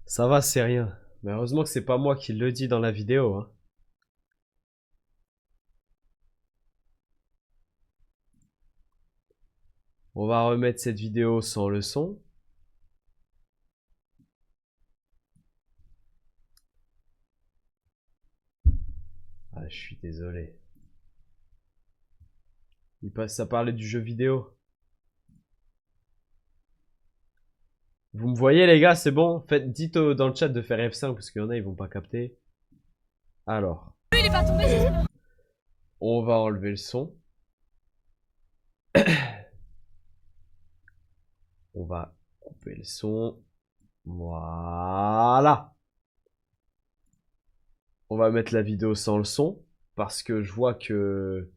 Ça va, c'est rien. Mais heureusement que c'est pas moi qui le dis dans la vidéo, hein. On va remettre cette vidéo sans le son. Ah, je suis désolé. Il passe à parler du jeu vidéo. Vous me voyez les gars, c'est bon? Faites, dites dans le chat de faire F5 parce qu'il y en a, ils vont pas capter. Alors, Il est pas tombé, j'espère. on va enlever le son. On va couper le son. Voilà. On va mettre la vidéo sans le son parce que je vois que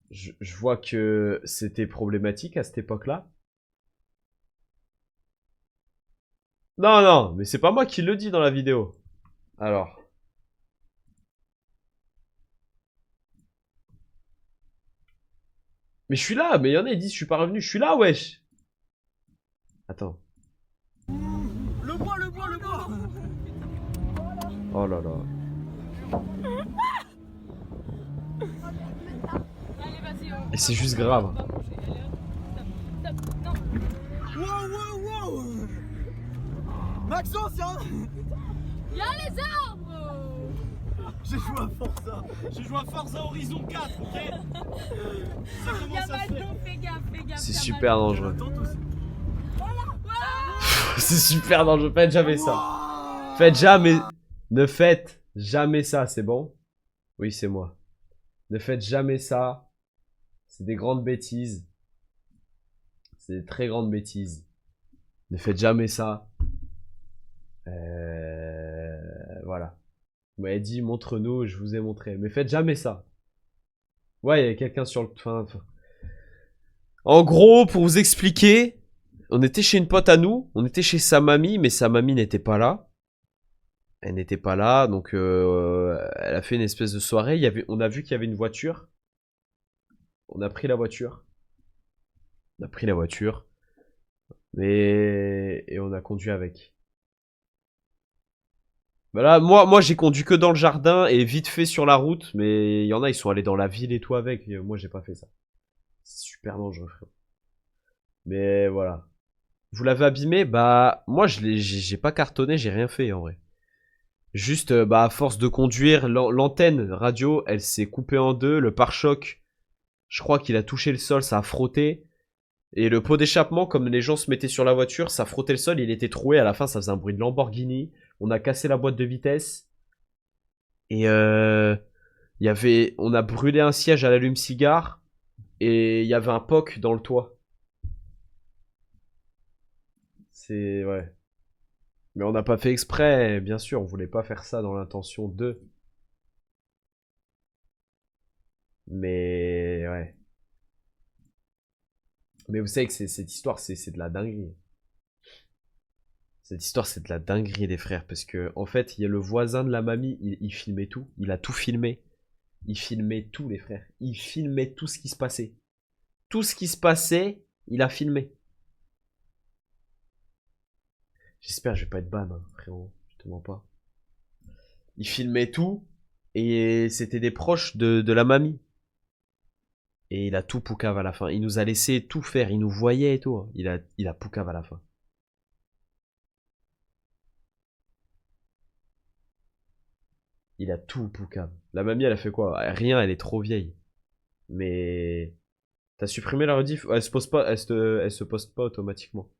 je vois que c'était problématique à cette époque-là. Non, non, mais c'est pas moi qui le dis dans la vidéo. Alors, mais je suis là, mais il y en a, ils disent je suis pas revenu, je suis là, wesh. Attends. Le bois, le bois, le bois. Oh là là. Allez, vas-y, Et c'est juste grave. va manger. Allez, hop. Stop, stop. Non. Wow, wow, wow. Maxence, y'a Y'a les arbres. J'ai joué à Forza. J'ai joué à Forza Horizon 4, ok. Ça commence Y'a à mal se faire. d'eau, fais gaffe, fais gaffe. C'est y'a super mal d'eau. dangereux. Attends, aussi. C'est super dangereux. Faites jamais ça. Wow. Faites jamais. Ne faites jamais ça, c'est bon? Oui, c'est moi. Ne faites jamais ça. C'est des grandes bêtises. C'est des très grandes bêtises. Ne faites jamais ça. Voilà. Vous m'avez dit, montre-nous, je vous ai montré. Mais faites jamais ça. Ouais, il y a quelqu'un sur le... En gros, pour vous expliquer, on était chez une pote à nous, on était chez sa mamie, mais sa mamie n'était pas là. Elle n'était pas là, donc elle a fait une espèce de soirée. On a vu qu'il y avait une voiture. On a pris la voiture. On a pris la voiture. Et on a conduit avec. Voilà, moi j'ai conduit que dans le jardin et vite fait sur la route, mais il y en a, ils sont allés dans la ville et tout avec. Et moi, j'ai pas fait ça. C'est super dangereux, frère. Mais voilà. Vous l'avez abîmé? Bah, moi, j'ai pas cartonné, j'ai rien fait en vrai. Juste, bah, à force de conduire, l'antenne radio, elle s'est coupée en deux. Le pare-choc, je crois qu'il a touché le sol, ça a frotté. Et le pot d'échappement, comme les gens se mettaient sur la voiture, ça frottait le sol, il était troué. À la fin, ça faisait un bruit de Lamborghini. On a cassé la boîte de vitesse. Et on a brûlé un siège à l'allume-cigare. Et il y avait un POC dans le toit. C'est, ouais. Mais on n'a pas fait exprès, bien sûr. On voulait pas faire ça dans l'intention de. Mais, ouais. Mais vous savez que cette histoire, c'est de la dinguerie. Cette histoire, c'est de la dinguerie, les frères. Parce que, en fait, il y a le voisin de la mamie, il filmait tout. Il a tout filmé. Il filmait tout, les frères. Il filmait tout ce qui se passait. Tout ce qui se passait, il a filmé. J'espère que je vais pas être ban, hein, frérot. Je te mens pas. Il filmait tout. Et c'était des proches de la mamie. Et il a tout poucave à la fin. Il nous a laissé tout faire. Il nous voyait et tout, hein. Il a poucave à la fin. Il a tout poucave. La mamie, elle a fait quoi? Rien, elle est trop vieille. Mais t'as supprimé la rediff? Elle se pose pas, elle se poste pas automatiquement.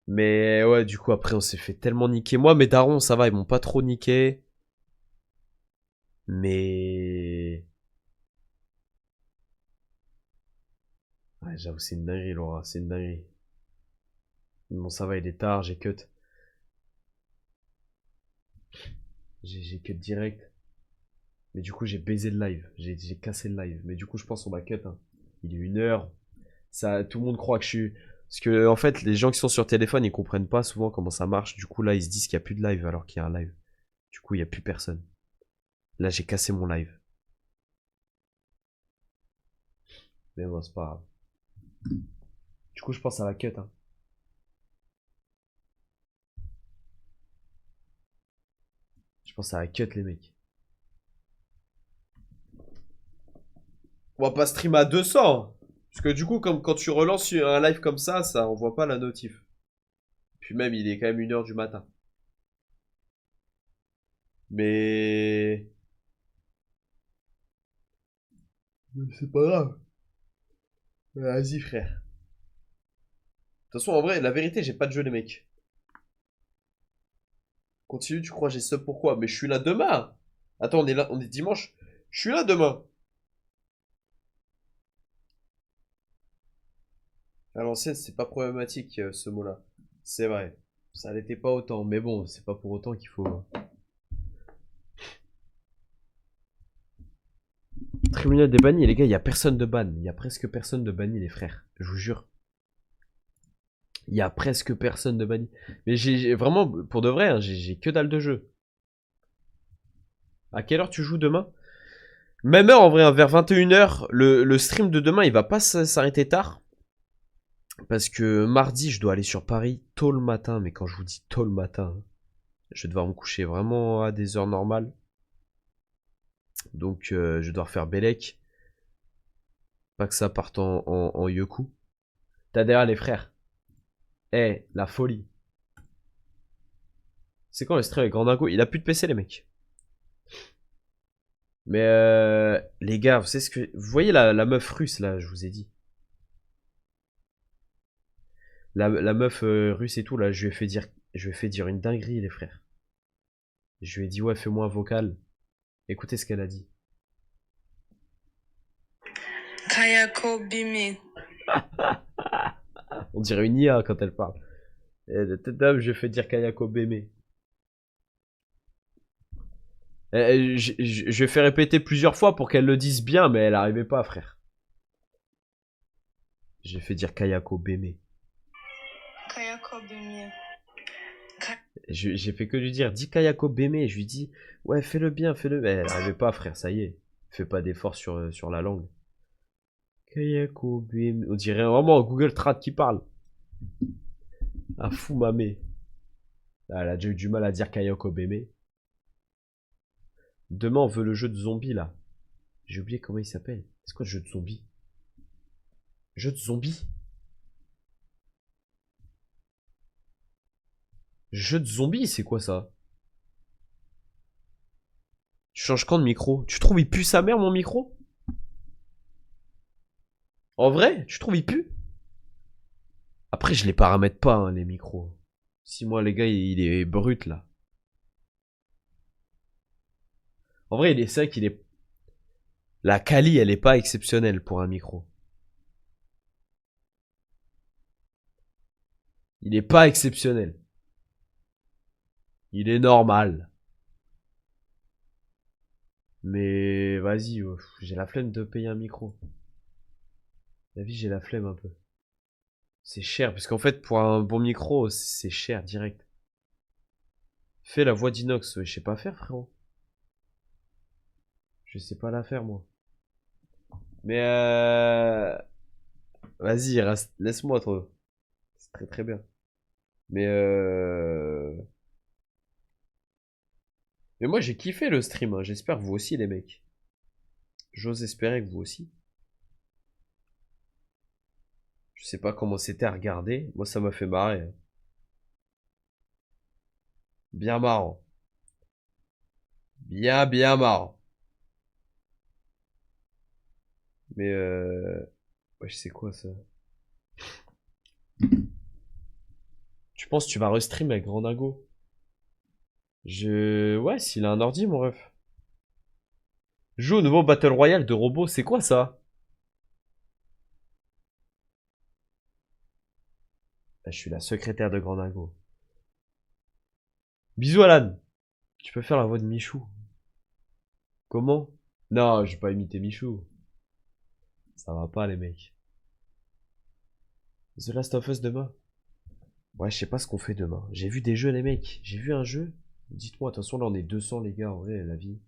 Mais ouais, du coup, après, on s'est fait tellement niquer. Moi, mes darons, ça va, ils m'ont pas trop niqué. Mais... Ouais, j'avoue, c'est une dinguerie, Laura, c'est une dinguerie. Bon, ça va, il est tard, j'ai cut. J'ai cut direct. Mais du coup, j'ai baisé le live. J'ai cassé le live. Mais du coup, je pense qu'on va cut, hein. Il est 1 heure. Ça, tout le monde croit que je suis... Parce que, en fait, les gens qui sont sur téléphone, ils comprennent pas souvent comment ça marche. Du coup, là, ils se disent qu'il y a plus de live alors qu'il y a un live. Du coup, il y a plus personne. Là, j'ai cassé mon live. Mais bon, c'est pas grave. Du coup, je pense à la cut, hein. pense que ça va cut les mecs. On va pas stream à 200. Parce que du coup, comme quand tu relances un live comme ça envoie pas la notif. Puis même, il est quand même 1h du matin. Mais... C'est pas grave. Vas-y, frère. De toute façon, en vrai, la vérité, j'ai pas de jeu, les mecs. Continue, tu crois j'ai sub pourquoi? Mais je suis là demain. Attends, on est là, on est dimanche. Je suis là demain. À l'ancienne, c'est pas problématique, ce mot-là. C'est vrai. Ça l'était pas autant. Mais bon, c'est pas pour autant qu'il faut... Tribunal des bannis, les gars, il y a personne de ban. Il y a presque personne de banni, les frères. Je vous jure. Il y a presque personne de banni. Mais j'ai vraiment, pour de vrai, hein, j'ai que dalle de jeu. À quelle heure tu joues demain? Même heure en vrai, hein, vers 21h. Le stream de demain, il va pas s'arrêter tard. Parce que mardi, je dois aller sur Paris tôt le matin. Mais quand je vous dis tôt le matin, je vais devoir me coucher vraiment à des heures normales. Donc je vais devoir faire Bellec. Pas que ça parte en Yoku. T'as derrière les frères. Eh, la folie. C'est quand le stream avec Grandingo? Il a plus de PC, les mecs. Mais les gars, vous savez ce que... Vous voyez la meuf russe, là, je vous ai dit. La meuf russe et tout, là, je lui ai fait dire une dinguerie, les frères. Je lui ai dit, ouais, fais-moi un vocal. Écoutez ce qu'elle a dit. Kayako Bimi. On dirait une IA quand elle parle. Je lui ai fait dire Kayako Beme. Je lui ai fait répéter plusieurs fois pour qu'elle le dise bien, mais elle arrivait pas, frère. J'ai fait dire Kayako Beme. Kayako Bimi. J'ai fait que lui dire, dis Kayako Beme. Je lui dis, ouais, fais-le bien, fais-le. Mais elle arrivait pas, frère, ça y est. Fais pas d'effort sur la langue. Kayako Beme. On dirait vraiment Google Trad qui parle. Un fou mamé. Ah, elle a déjà eu du mal à dire Kayako Beme. Demain, on veut le jeu de zombies, là. J'ai oublié comment il s'appelle. C'est quoi le jeu de zombies? Jeu de zombies? Jeu de zombies, c'est quoi ça? Tu changes quand de micro? Tu trouves il pue sa mère, mon micro? En vrai? Tu trouves il pue? Après, je les paramètre pas, hein, les micros. Si moi, les gars, il est brut, là. En vrai, c'est vrai qu'il est... La quali, elle est pas exceptionnelle pour un micro. Il est pas exceptionnel. Il est normal. Mais vas-y, j'ai la flemme de payer un micro. La vie, j'ai la flemme un peu. C'est cher, parce qu'en fait, pour un bon micro, c'est cher, direct. Fais la voix d'Inox, je sais pas faire, frérot. Je sais pas la faire, moi. Mais vas-y, laisse-moi, toi. C'est très très bien. Mais Mais moi, j'ai kiffé le stream, hein. J'espère que vous aussi, les mecs. J'ose espérer que vous aussi. Je sais pas comment c'était à regarder. Moi, ça m'a fait marrer, hein. Bien marrant. Bien marrant. Mais ouais, je sais quoi ça. Tu penses que tu vas restream avec Grandingo? Ouais, s'il a un ordi, mon ref. Joue au nouveau Battle Royale de robots, c'est quoi ça? Ah, je suis la secrétaire de Grandingo. Bisous Alan. Tu peux faire la voix de Michou. Comment? Non, je vais pas imiter Michou. Ça va pas les mecs. The Last of Us demain? Ouais, je sais pas ce qu'on fait demain. J'ai vu des jeux les mecs. J'ai vu un jeu. Dites-moi, attention, là on est 200 les gars, en vrai, la vie.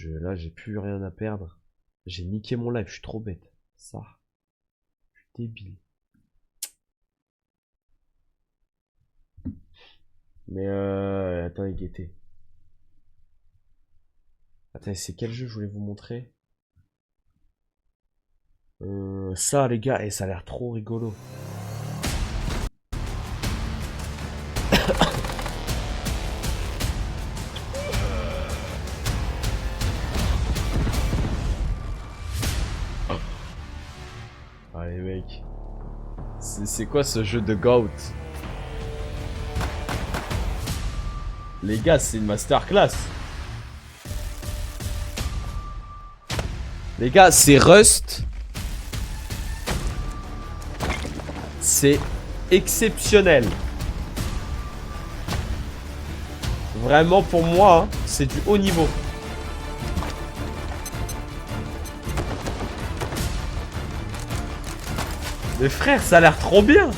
Là, j'ai plus rien à perdre. J'ai niqué mon live, je suis trop bête. Ça. Je suis débile. Mais attends, guettez. Attends, c'est quel jeu je voulais vous montrer? Ça, les gars, et ça a l'air trop rigolo. Allez, mec. C'est quoi ce jeu de GOAT? Les gars, c'est une masterclass. Les gars, c'est Rust. C'est exceptionnel. Vraiment, pour moi, hein, c'est du haut niveau. Mais frère, ça a l'air trop bien.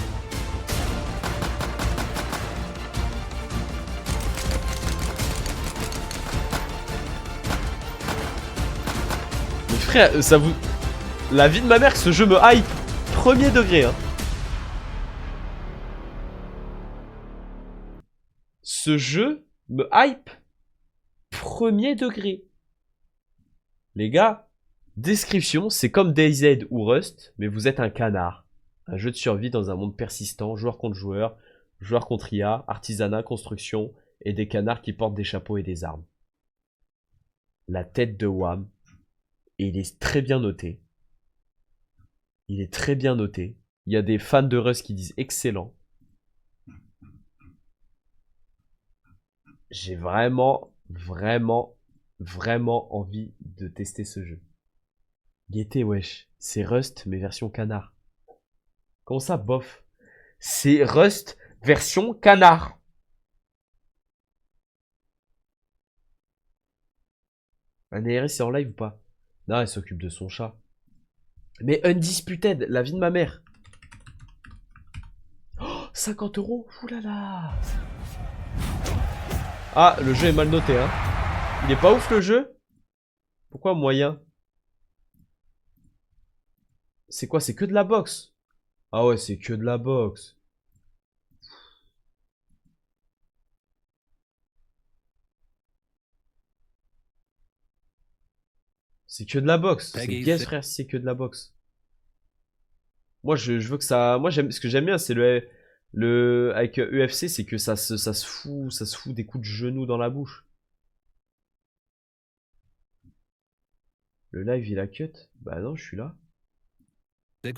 Mais frère, ça vous... La vie de ma mère, ce jeu me hype. Premier degré, hein. Ce jeu me hype. Premier degré. Les gars, description, c'est comme DayZ ou Rust, mais vous êtes un canard. Un jeu de survie dans un monde persistant, joueur contre joueur, joueur contre IA, artisanat, construction, et des canards qui portent des chapeaux et des armes. La tête de Wham. Et il est très bien noté. Il est très bien noté. Il y a des fans de Rust qui disent excellent. J'ai vraiment envie de tester ce jeu. Gaieté, wesh. C'est Rust, mais version canard. Comment ça, bof? C'est Rust, version canard. Anéris, c'est en live ou pas? Non, elle s'occupe de son chat. Mais Undisputed, la vie de ma mère. Oh, 50 €. Oulala. Ah, le jeu est mal noté, hein. Il est pas ouf, le jeu? Pourquoi moyen? C'est quoi? C'est que de la boxe? Ah ouais, c'est que de la boxe. C'est que de la boxe. C'est guess, frère, c'est que de la boxe. Moi, je veux que ça... Moi, ce que j'aime bien, c'est avec UFC, c'est que ça se fout des coups de genoux dans la bouche. Le live, il a cut? Bah non, je suis là. 16.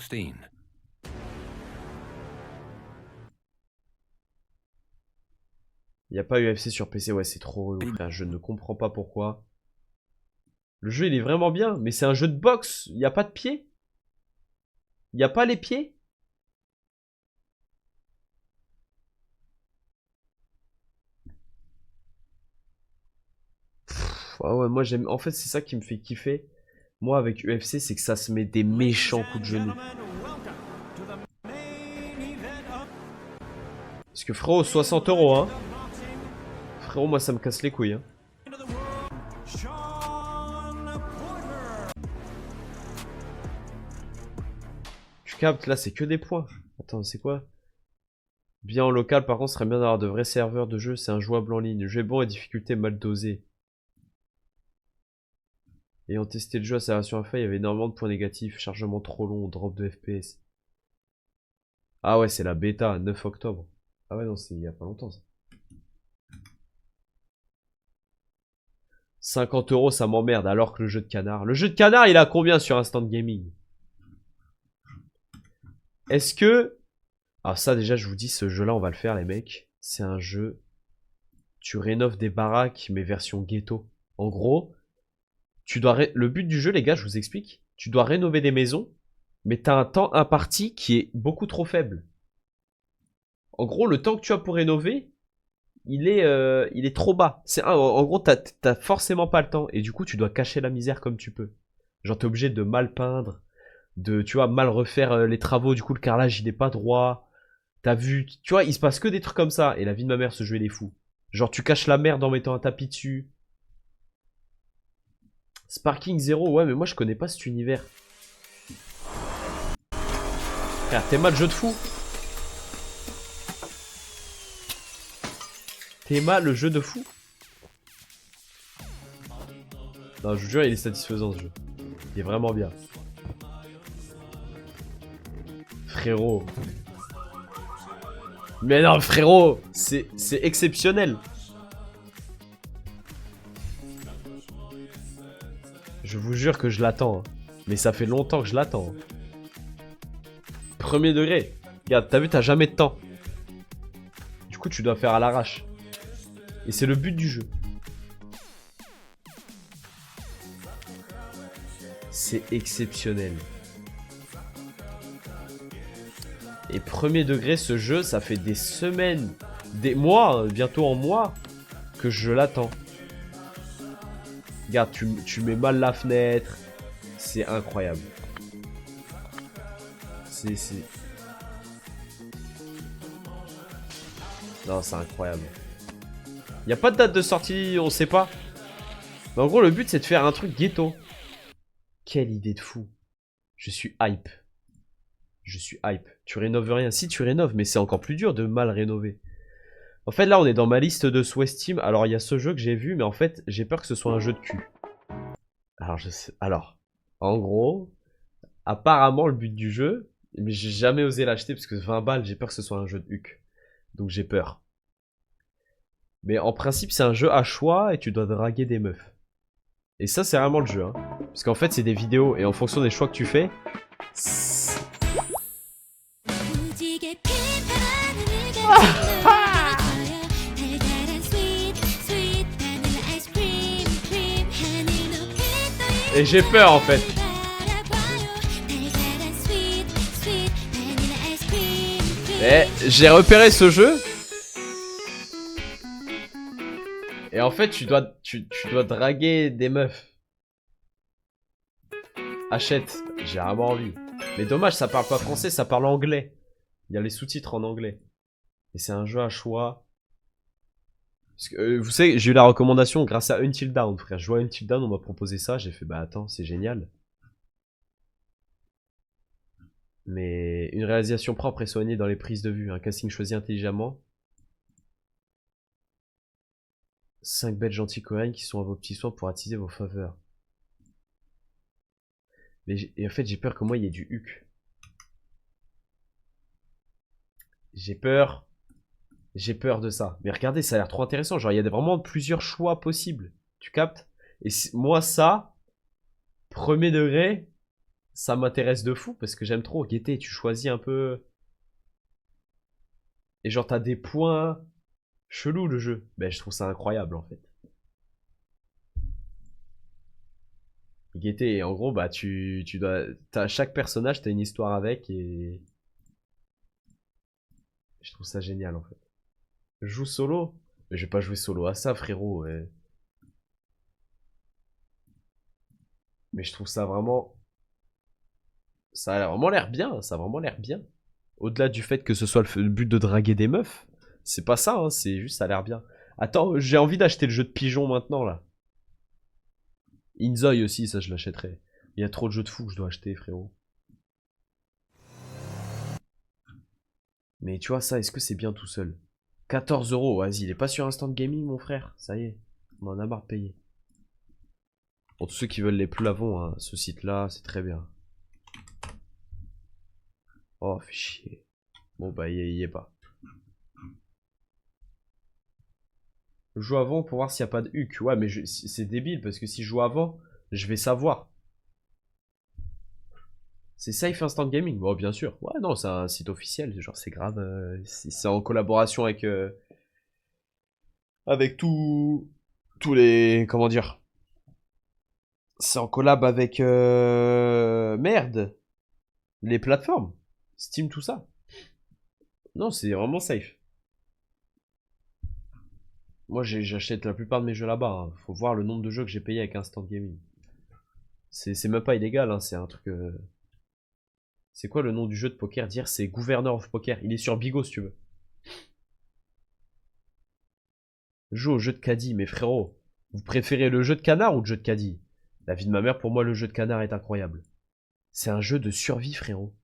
Il n'y a pas UFC sur PC, ouais, c'est trop relou, frère. Je ne comprends pas pourquoi. Le jeu, il est vraiment bien, mais c'est un jeu de boxe. Il n'y a pas de pieds. Il n'y a pas les pieds. Ah ouais, moi j'aime. En fait, c'est ça qui me fait kiffer. Moi, avec UFC, c'est que ça se met des méchants coups de genoux. Parce que frérot, 60 €, hein. Frérot, moi ça me casse les couilles, hein. Tu captes, là c'est que des points. Attends, c'est quoi? Bien en local, par contre, ce serait bien d'avoir de vrais serveurs de jeu. C'est injouable en ligne. Le jeu est bon et difficulté mal dosée. Ayant testé le jeu à sa version alpha, il y avait énormément de points négatifs. Chargement trop long, drop de FPS. Ah ouais, c'est la bêta, 9 octobre. Ah ouais, non, c'est il y a pas longtemps ça. 50 €, ça m'emmerde, alors que le jeu de canard. Le jeu de canard, il a combien sur Instant Gaming? Est-ce que... Alors ça, déjà, je vous dis, ce jeu-là, on va le faire, les mecs. C'est un jeu... Tu rénoves des baraques, mais version ghetto. En gros, tu dois... Le but du jeu, les gars, je vous explique. Tu dois rénover des maisons, mais t'as un temps imparti qui est beaucoup trop faible. En gros, le temps que tu as pour rénover, il est trop bas. En gros, t'as forcément pas le temps. Et du coup, tu dois cacher la misère comme tu peux. Genre, t'es obligé de mal peindre, tu vois, mal refaire les travaux. Du coup, le carrelage, il est pas droit. T'as vu, tu vois, il se passe que des trucs comme ça. Et la vie de ma mère, ce jeu, il est fou. Genre, tu caches la merde en mettant un tapis dessus. Sparking 0, ouais, mais moi, je connais pas cet univers. Frère, t'es mal jeu de fou. Théma, le jeu de fou. Non, je vous jure, il est satisfaisant ce jeu. Il est vraiment bien. Frérot. Mais non, frérot, c'est exceptionnel. Je vous jure que je l'attends. Mais ça fait longtemps que je l'attends. Premier degré. Regarde, t'as vu, t'as jamais de temps. Du coup, tu dois faire à l'arrache. Et c'est le but du jeu. C'est exceptionnel. Et premier degré, ce jeu, ça fait des semaines, des mois, bientôt en mois, que je l'attends. Regarde, tu mets mal la fenêtre. C'est incroyable. Non, c'est incroyable. Y a pas de date de sortie, on sait pas. Mais en gros, le but, c'est de faire un truc ghetto. Quelle idée de fou. Je suis hype. Je suis hype. Tu rénoves rien. Si, tu rénoves, mais c'est encore plus dur de mal rénover. En fait, là, on est dans ma liste de souhaits Steam. Alors, il y a ce jeu que j'ai vu, mais en fait, j'ai peur que ce soit un jeu de cul. Alors, je sais... Alors, en gros, apparemment, le but du jeu... Mais j'ai jamais osé l'acheter, parce que 20 balles, j'ai peur que ce soit un jeu de huc. Donc, j'ai peur. Mais en principe, c'est un jeu à choix, et tu dois draguer des meufs. Et ça, c'est vraiment le jeu. Hein. Parce qu'en fait, c'est des vidéos, et en fonction des choix que tu fais... Et j'ai peur en fait. Et j'ai repéré ce jeu. Et en fait tu dois draguer des meufs. Achète, j'ai vraiment envie. Mais dommage, ça parle pas français, ça parle anglais. Il y a les sous-titres en anglais. Et c'est un jeu à choix. Parce que, vous savez, j'ai eu la recommandation grâce à Until Dawn, frère. Je jouais à Until Dawn, on m'a proposé ça. J'ai fait, bah attends, c'est génial. Mais une réalisation propre et soignée dans les prises de vue. Un casting choisi intelligemment. 5 bêtes gentilles coréennes qui sont à vos petits soins pour attiser vos faveurs. Mais et en fait, j'ai peur que moi, il y ait du huc. J'ai peur. J'ai peur de ça. Mais regardez, ça a l'air trop intéressant. Genre, il y a vraiment plusieurs choix possibles. Tu captes? Et moi, ça, premier degré, ça m'intéresse de fou parce que j'aime trop. Gaieté, tu choisis un peu. Et genre, t'as des points chelous le jeu. Ben, je trouve ça incroyable en fait. Gaieté, en gros, bah, tu dois. Chaque personnage, t'as une histoire avec et. Je trouve ça génial en fait. Je joue solo? Mais je vais pas jouer solo à ça, frérot. Ouais. Mais je trouve ça vraiment... Ça a vraiment l'air bien. Ça a vraiment l'air bien. Au-delà du fait que ce soit le but de draguer des meufs. C'est pas ça, hein. C'est juste ça a l'air bien. Attends, j'ai envie d'acheter le jeu de pigeon maintenant, là. Inzoi aussi, ça je l'achèterai. Il y a trop de jeux de fou que je dois acheter, frérot. Mais tu vois, ça, est-ce que c'est bien tout seul? 14 €, vas-y, il est pas sur Instant Gaming, mon frère. Ça y est, on en a marre de payer. Pour tous ceux qui veulent les plus l'avons, hein, ce site-là, c'est très bien. Oh, fait chier. Bon, bah, il y est pas. Je joue avant pour voir s'il n'y a pas de huc. Ouais, mais c'est débile, parce que si je joue avant, je vais savoir. C'est Safe Instant Gaming. Bon, bien sûr. Ouais, non, c'est un site officiel. Genre, c'est grave. C'est en collaboration avec tous les... Comment dire? C'est en collab avec... merde. Les plateformes. Steam, tout ça. Non, c'est vraiment safe. Moi, j'achète la plupart de mes jeux là-bas. Hein. Faut voir le nombre de jeux que j'ai payé avec Instant Gaming. C'est même pas illégal, hein. C'est un truc... C'est quoi le nom du jeu de poker? Dire c'est Governor of Poker. Il est sur Bigo si tu veux. Joue au jeu de caddie, mais frérot. Vous préférez le jeu de canard ou le jeu de caddie? La vie de ma mère, pour moi, le jeu de canard est incroyable. C'est un jeu de survie, frérot.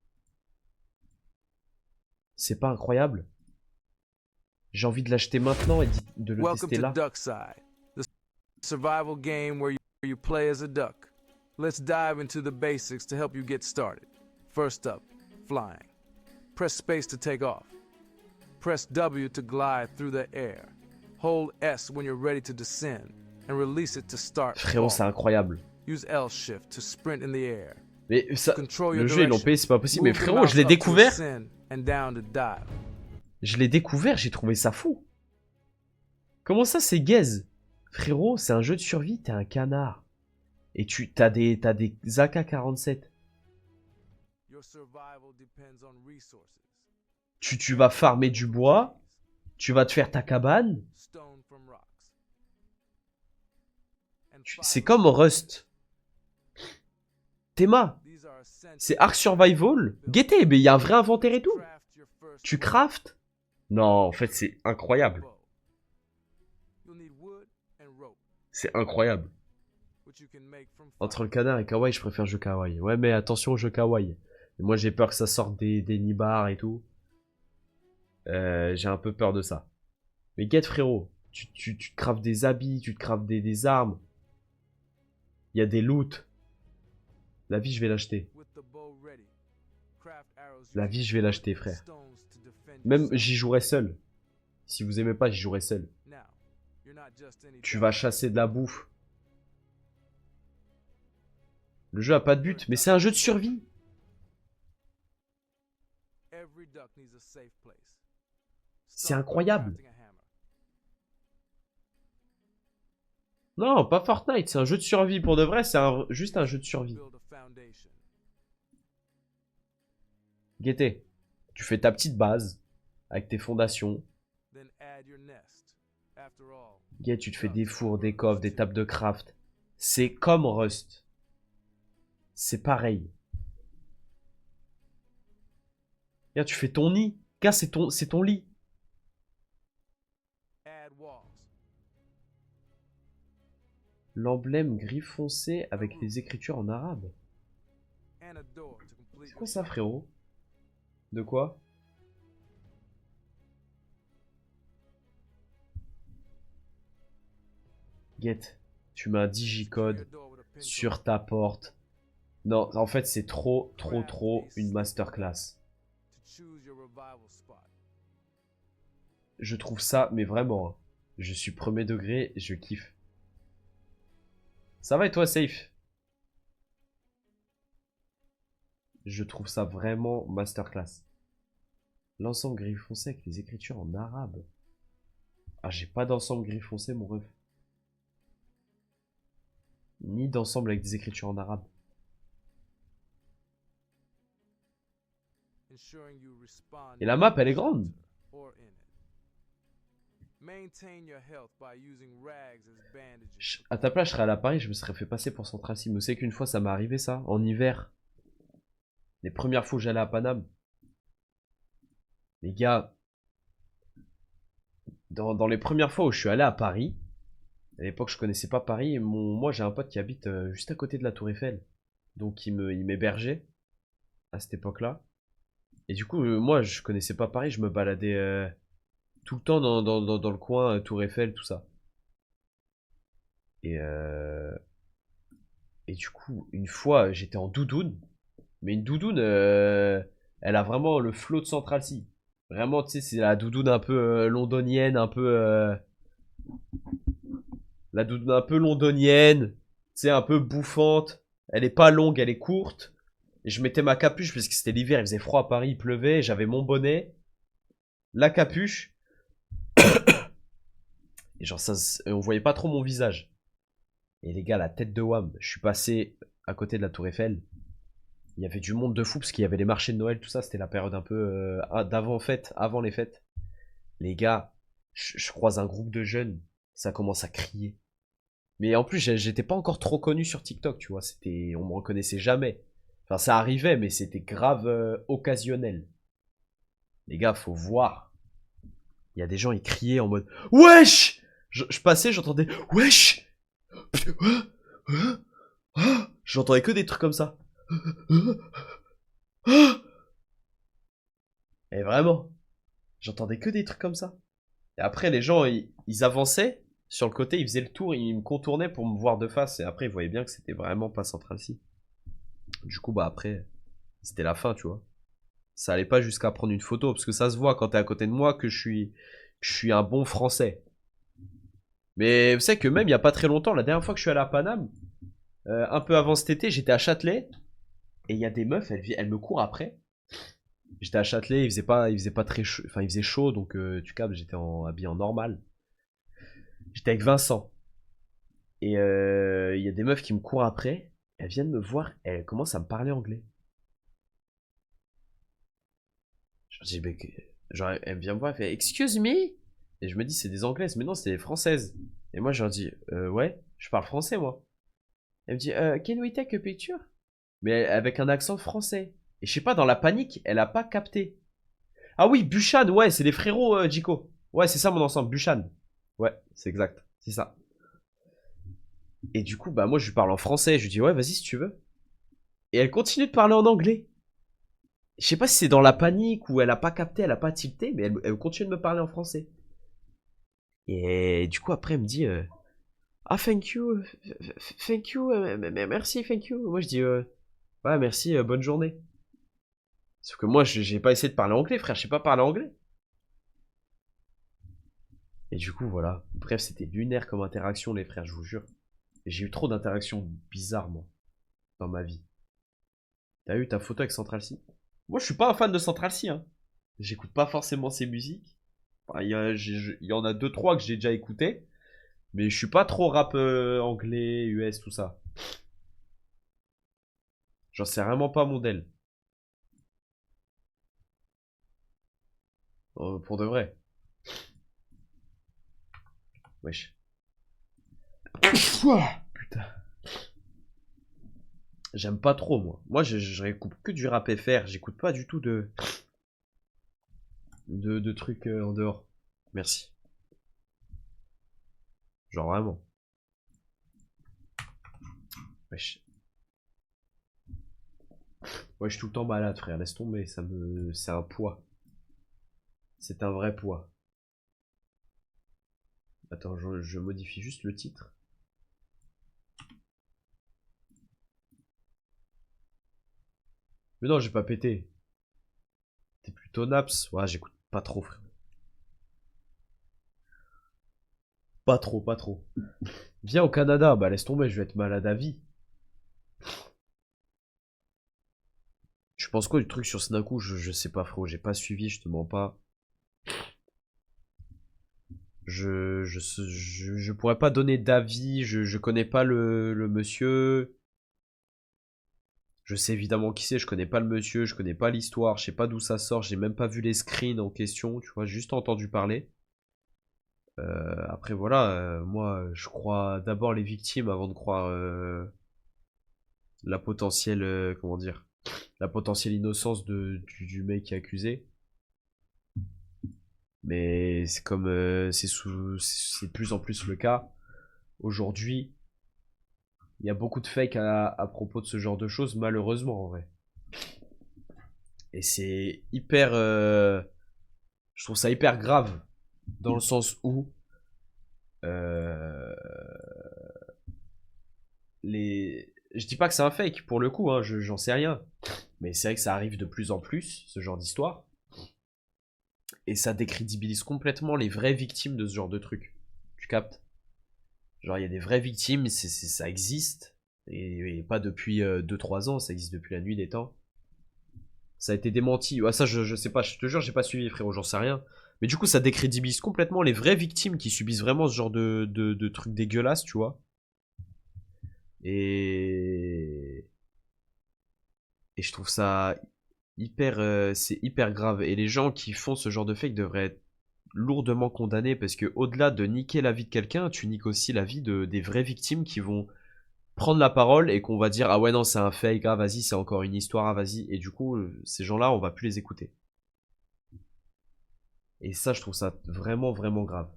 C'est pas incroyable? J'ai envie de l'acheter maintenant et de le tester là. You play as a duck. Let's dive into the basics to help you get started. First up, flying. Press space to take off. Press W to glide through the air. Hold S when you're ready to descend and release it to start. Frérot, c'est incroyable. Use L shift to sprint in the air. Mais ça, Control le your jeu ils l'ont direction. payé, c'est pas possible. Mais Move the frérot, mouse je l'ai up to découvert. ascend and down to dive. Je l'ai découvert, j'ai trouvé ça fou. Comment ça, c'est gaze? Frérot, c'est un jeu de survie, t'es un canard. Et t'as des AK-47. Your survival depends on resources. Tu vas farmer du bois, tu vas te faire ta cabane. Stone from rocks. And C'est comme Rust. Théma, these are essential. c'est Ark Survival. Guettez, mais il y a un vrai inventaire et tout. Craft your first Tu craftes. Non, en fait, c'est incroyable. bow. You'll need wood and rope, C'est incroyable. which you can make from Entre le canard et kawaii, je préfère le jeu kawaii. Ouais, mais attention au jeu kawaii. Et moi, j'ai peur que ça sorte des nibards et tout. J'ai un peu peur de ça. Mais guette, frérot. Tu te craftes des habits, tu te craftes des armes. Il y a des loots. La vie, je vais l'acheter. with the bow ready. Craft arrows La vie, je vais l'acheter, frère. stones to defend Même, yourself. j'y jouerai seul. Si vous aimez pas, j'y jouerai seul. Now, you're not just any Tu duck. vas chasser de la bouffe. Le jeu a pas de but, mais c'est un jeu de survie. Every duck needs a safe place. C'est Start by incroyable. crafting a hammer. Non, pas Fortnite, c'est un jeu de survie pour de vrai, c'est juste un jeu de survie. Build a foundation. Guettez, tu fais ta petite base avec tes fondations. Then add your nest. After all, Guette, tu te fais des fours, des coffres, des tables de craft. C'est comme Rust. C'est pareil. Regarde, tu fais ton nid. Gars, c'est ton lit. add walls. L'emblème gris foncé avec les écritures en arabe. And a door to complete C'est quoi ça, frérot? De quoi? Guette, tu mets un digicode your door with a pin sur ta porte. Non, en fait, c'est trop une masterclass. to choose your revival spot. Je trouve ça, mais vraiment, hein, je suis premier degré, je kiffe. Ça va et toi, Safe? Je trouve ça vraiment masterclass. L'ensemble gris foncé avec les écritures en arabe. Ah, j'ai pas d'ensemble gris foncé, mon ref. Ni d'ensemble avec des écritures en arabe. Ensuring you respond Et la map, elle est grande. or in it. Maintain your health by using rags as bandages. À ta place, je serais à Paris, je me serais fait passer pour Central Sim. Vous savez qu'une fois, ça m'est arrivé, ça, en hiver. Les premières fois que j'allais à Paname. Les gars, dans les premières fois où je suis allé à Paris, à l'époque, je connaissais pas Paris. Et moi, j'ai un pote qui habite juste à côté de la Tour Eiffel. Donc, il m'hébergeait à cette époque-là. Et du coup, moi, je connaissais pas Paris. Je me baladais tout le temps dans le coin, Tour Eiffel, tout ça. Et du coup, une fois, j'étais en doudoune. Mais une doudoune, elle a vraiment le flow de Central Cee. Vraiment, tu sais, c'est la doudoune un peu londonienne, un peu... la doudoune un peu londonienne, tu sais, un peu bouffante. Elle est pas longue, elle est courte. Et je mettais ma capuche parce que c'était l'hiver, il faisait froid à Paris, il pleuvait. J'avais mon bonnet, la capuche. Et genre, ça, on voyait pas trop mon visage. Et les gars, la tête de Wham, je suis passé à côté de la Tour Eiffel. Il y avait du monde de fou parce qu'il y avait les marchés de Noël, tout ça. C'était la période un peu d'avant fête, avant les fêtes. Les gars, je croise un groupe de jeunes, ça commence à crier. Mais en plus, j'étais pas encore trop connu sur TikTok, tu vois. On me reconnaissait jamais. Enfin, ça arrivait, mais c'était grave occasionnel. Les gars, faut voir. Il y a des gens, ils criaient en mode wesh. Je passais, j'entendais wesh. J'entendais que des trucs comme ça. Et vraiment, j'entendais que des trucs comme ça. Et après, les gens, ils avançaient Sur le côté, il faisait le tour, il me contournait pour me voir de face. Et après, il voyait bien que c'était vraiment pas Central C. Du coup, bah après, c'était la fin, tu vois. Ça allait pas jusqu'à prendre une photo, parce que ça se voit quand t'es à côté de moi que je suis un bon français. Mais vous savez que même il y a pas très longtemps, la dernière fois que je suis allé à Paname, un peu avant cet été, j'étais à Châtelet, et il y a des meufs, elles me courent après. J'étais à Châtelet, il faisait pas très chaud, enfin il faisait chaud, donc tu captes, j'étais habillé en normal. J'étais avec Vincent. Et il y a des meufs qui me courent après, elles viennent me voir, elles commencent à me parler anglais. Je dis, mais genre, elle vient me voir, elle fait excuse me. Et je me dis, c'est des anglaises, mais non, c'est des françaises. Et moi, je leur dis, ouais, je parle français, moi. Elle me dit, can we take a picture? Mais avec un accent français. Et je sais pas, dans la panique, elle a pas capté. Ah oui, Buchan, ouais, c'est les frérots, Jico. Ouais, c'est ça mon ensemble, Buchan. Ouais, c'est exact, c'est ça. Et du coup, bah moi, je lui parle en français. Je lui dis, ouais, vas-y si tu veux. Et elle continue de parler en anglais. Je sais pas si c'est dans la panique ou elle a pas capté, elle a pas tilté, mais elle continue de me parler en français. Et du coup, après, elle me dit, ah, thank you, merci, thank you. Moi, je dis, ouais, merci, bonne journée. Sauf que moi, j'ai pas essayé de parler anglais, frère, je sais pas parler anglais. Et du coup, voilà. Bref, c'était lunaire comme interaction, les frères, je vous jure. J'ai eu trop d'interactions bizarres, moi, dans ma vie. T'as eu ta photo avec Central C? Moi, je suis pas un fan de Central C, hein. J'écoute pas forcément ses musiques. Enfin, il y en a 2-3 que j'ai déjà écouté. Mais je suis pas trop rap anglais, US, tout ça. Genre, c'est vraiment pas mon del. Pour de vrai. Wesh. Putain. J'aime pas trop, moi. Moi, je réécoute que du rap FR. J'écoute pas du tout de trucs en dehors. Merci. Genre vraiment. Wesh. Ouais, je suis tout le temps malade, frère. Laisse tomber. C'est un poids. C'est un vrai poids. Attends, je modifie juste le titre. Mais non, j'ai pas pété. T'es plutôt naps. Ouais, j'écoute pas trop, frère. Pas trop, pas trop. Viens au Canada. Bah, laisse tomber, je vais être malade à vie. Tu penses quoi du truc sur Snaku? Je sais pas, frérot. J'ai pas suivi, je te mens pas. Je pourrais pas donner d'avis. Je connais pas le monsieur. Je sais évidemment qui c'est, je connais pas le monsieur, je connais pas l'histoire, je sais pas d'où ça sort, j'ai même pas vu les screens en question, tu vois, juste entendu parler. Après voilà, moi je crois d'abord les victimes avant de croire la potentielle, comment dire, la potentielle innocence du mec qui est accusé. Mais c'est comme c'est de plus en plus le cas aujourd'hui. Il y a beaucoup de fake à propos de ce genre de choses, malheureusement en vrai. Et c'est hyper, je trouve ça hyper grave dans le sens où euh, je dis pas que c'est un fake pour le coup, hein, j'en sais rien, mais c'est vrai que ça arrive de plus en plus ce genre d'histoire et ça décrédibilise complètement les vraies victimes de ce genre de truc. Tu captes? Genre il y a des vraies victimes, ça existe et pas depuis 2-3 ans, ça existe depuis la nuit des temps. Ça a été démenti. Ah, ça, je sais pas, je te jure, j'ai pas suivi, frérot, j'en sais rien. Mais du coup, ça décrédibilise complètement les vraies victimes qui subissent vraiment ce genre de trucs dégueulasses, tu vois. Et. Et je trouve ça hyper. C'est hyper grave. Et les gens qui font ce genre de fake devraient être lourdement condamnés parce que, au-delà de niquer la vie de quelqu'un, tu niques aussi la vie des vraies victimes qui vont prendre la parole et qu'on va dire ah ouais non c'est un fake, ah vas-y c'est encore une histoire, ah vas-y, et du coup ces gens-là on va plus les écouter. Et ça je trouve ça vraiment vraiment grave.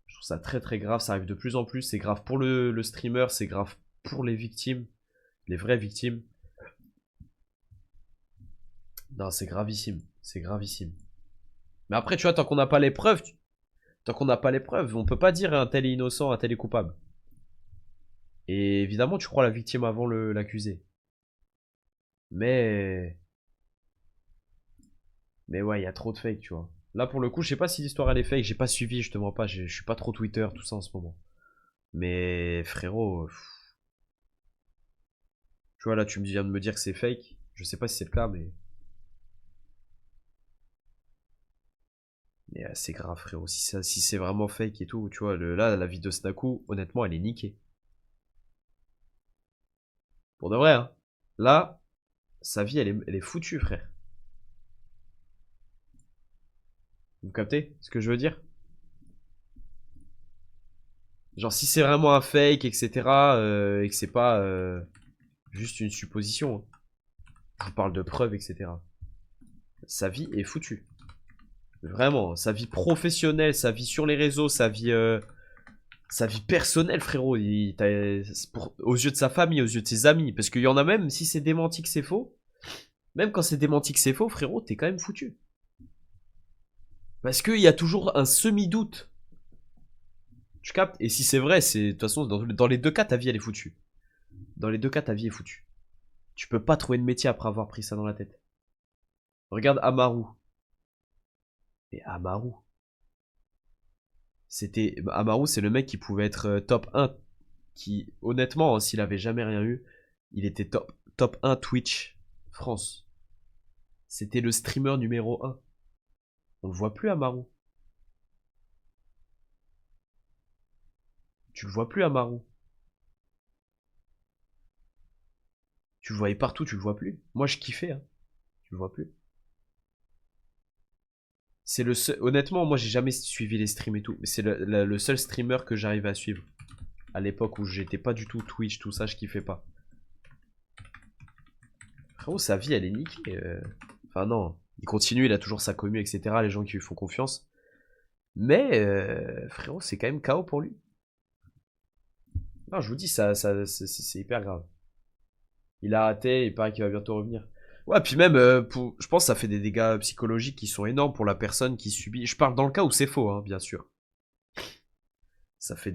Je trouve ça très très grave, ça arrive de plus en plus, c'est grave pour le streamer, c'est grave pour les victimes, les vraies victimes. Non c'est gravissime, c'est gravissime. Mais après tu vois tant qu'on n'a pas les preuves, Tant qu'on n'a pas les preuves, on peut pas dire un tel est innocent, un tel est coupable. Et évidemment, tu crois la victime avant l'accusé. Mais... Mais ouais, il y a trop de fake, tu vois. Là, pour le coup, je sais pas si l'histoire elle est fake, j'ai pas suivi, je te mens pas, je suis pas trop Twitter, tout ça en ce moment. Mais frérot... Tu vois, là, tu viens de me dire que c'est fake. Je sais pas si c'est le cas, mais... Mais c'est grave, frérot. Si c'est vraiment fake et tout, tu vois, là, la vie de Snaku, honnêtement, elle est niquée. Pour de vrai, hein. Là, sa vie, elle est foutue, frère. Vous captez ce que je veux dire? Genre, si c'est vraiment un fake, etc., et que c'est pas juste une supposition, hein. Je vous parle de preuves, etc. Sa vie est foutue. Vraiment, sa vie professionnelle, sa vie sur les réseaux, sa vie personnelle, frérot. Aux yeux de sa famille, aux yeux de ses amis. Parce qu'il y en a même, si c'est démenti que c'est faux, même quand c'est démenti que c'est faux, frérot, t'es quand même foutu. Parce qu'il y a toujours un semi-doute. Tu captes? Et si c'est vrai, de toute façon, dans les deux cas, ta vie, elle est foutue. Dans les deux cas, ta vie est foutue. Tu peux pas trouver de métier après avoir pris ça dans la tête. Regarde Amaru. Et Amaru. Amaru, c'est le mec qui pouvait être top 1. Qui, honnêtement, hein, s'il avait jamais rien eu, il était top 1 Twitch France. C'était le streamer numéro 1. On le voit plus, Amaru. Tu le vois plus, Amaru. Tu le voyais partout, tu le vois plus. Moi, je kiffais, hein. Tu le vois plus. C'est le seul... Honnêtement, moi, j'ai jamais suivi les streams et tout. Mais c'est le seul streamer que j'arrivais à suivre. À l'époque où j'étais pas du tout Twitch, tout ça, je kiffais pas. Frérot, sa vie, elle est niquée. Enfin, non. Il continue, il a toujours sa commu, etc. Les gens qui lui font confiance. Mais, frérot, c'est quand même KO pour lui. Non, je vous dis, c'est hyper grave. Il a raté, il paraît qu'il va bientôt revenir. Ouais, puis même, je pense que ça fait des dégâts psychologiques qui sont énormes pour la personne qui subit. Je parle dans le cas où c'est faux, hein, bien sûr. Ça fait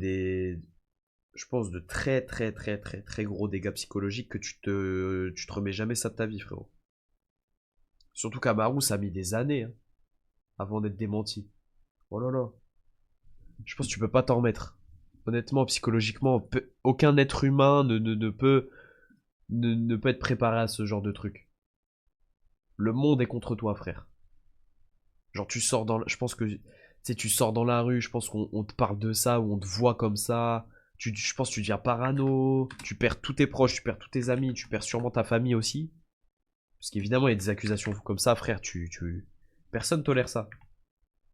je pense, de très gros dégâts psychologiques que tu te remets jamais ça de ta vie, frérot. Surtout qu'Amaru, ça a mis des années, hein, avant d'être démenti. Oh là là. Je pense que tu peux pas t'en remettre. Honnêtement, psychologiquement, aucun être humain ne peut être préparé à ce genre de truc. Le monde est contre toi, frère. Genre, je pense que, tu sais, tu sors dans la rue, je pense qu'on te parle de ça, ou on te voit comme ça. Je pense que tu deviens parano, tu perds tous tes proches, tu perds tous tes amis, tu perds sûrement ta famille aussi. Parce qu'évidemment, il y a des accusations comme ça, frère, personne tolère ça.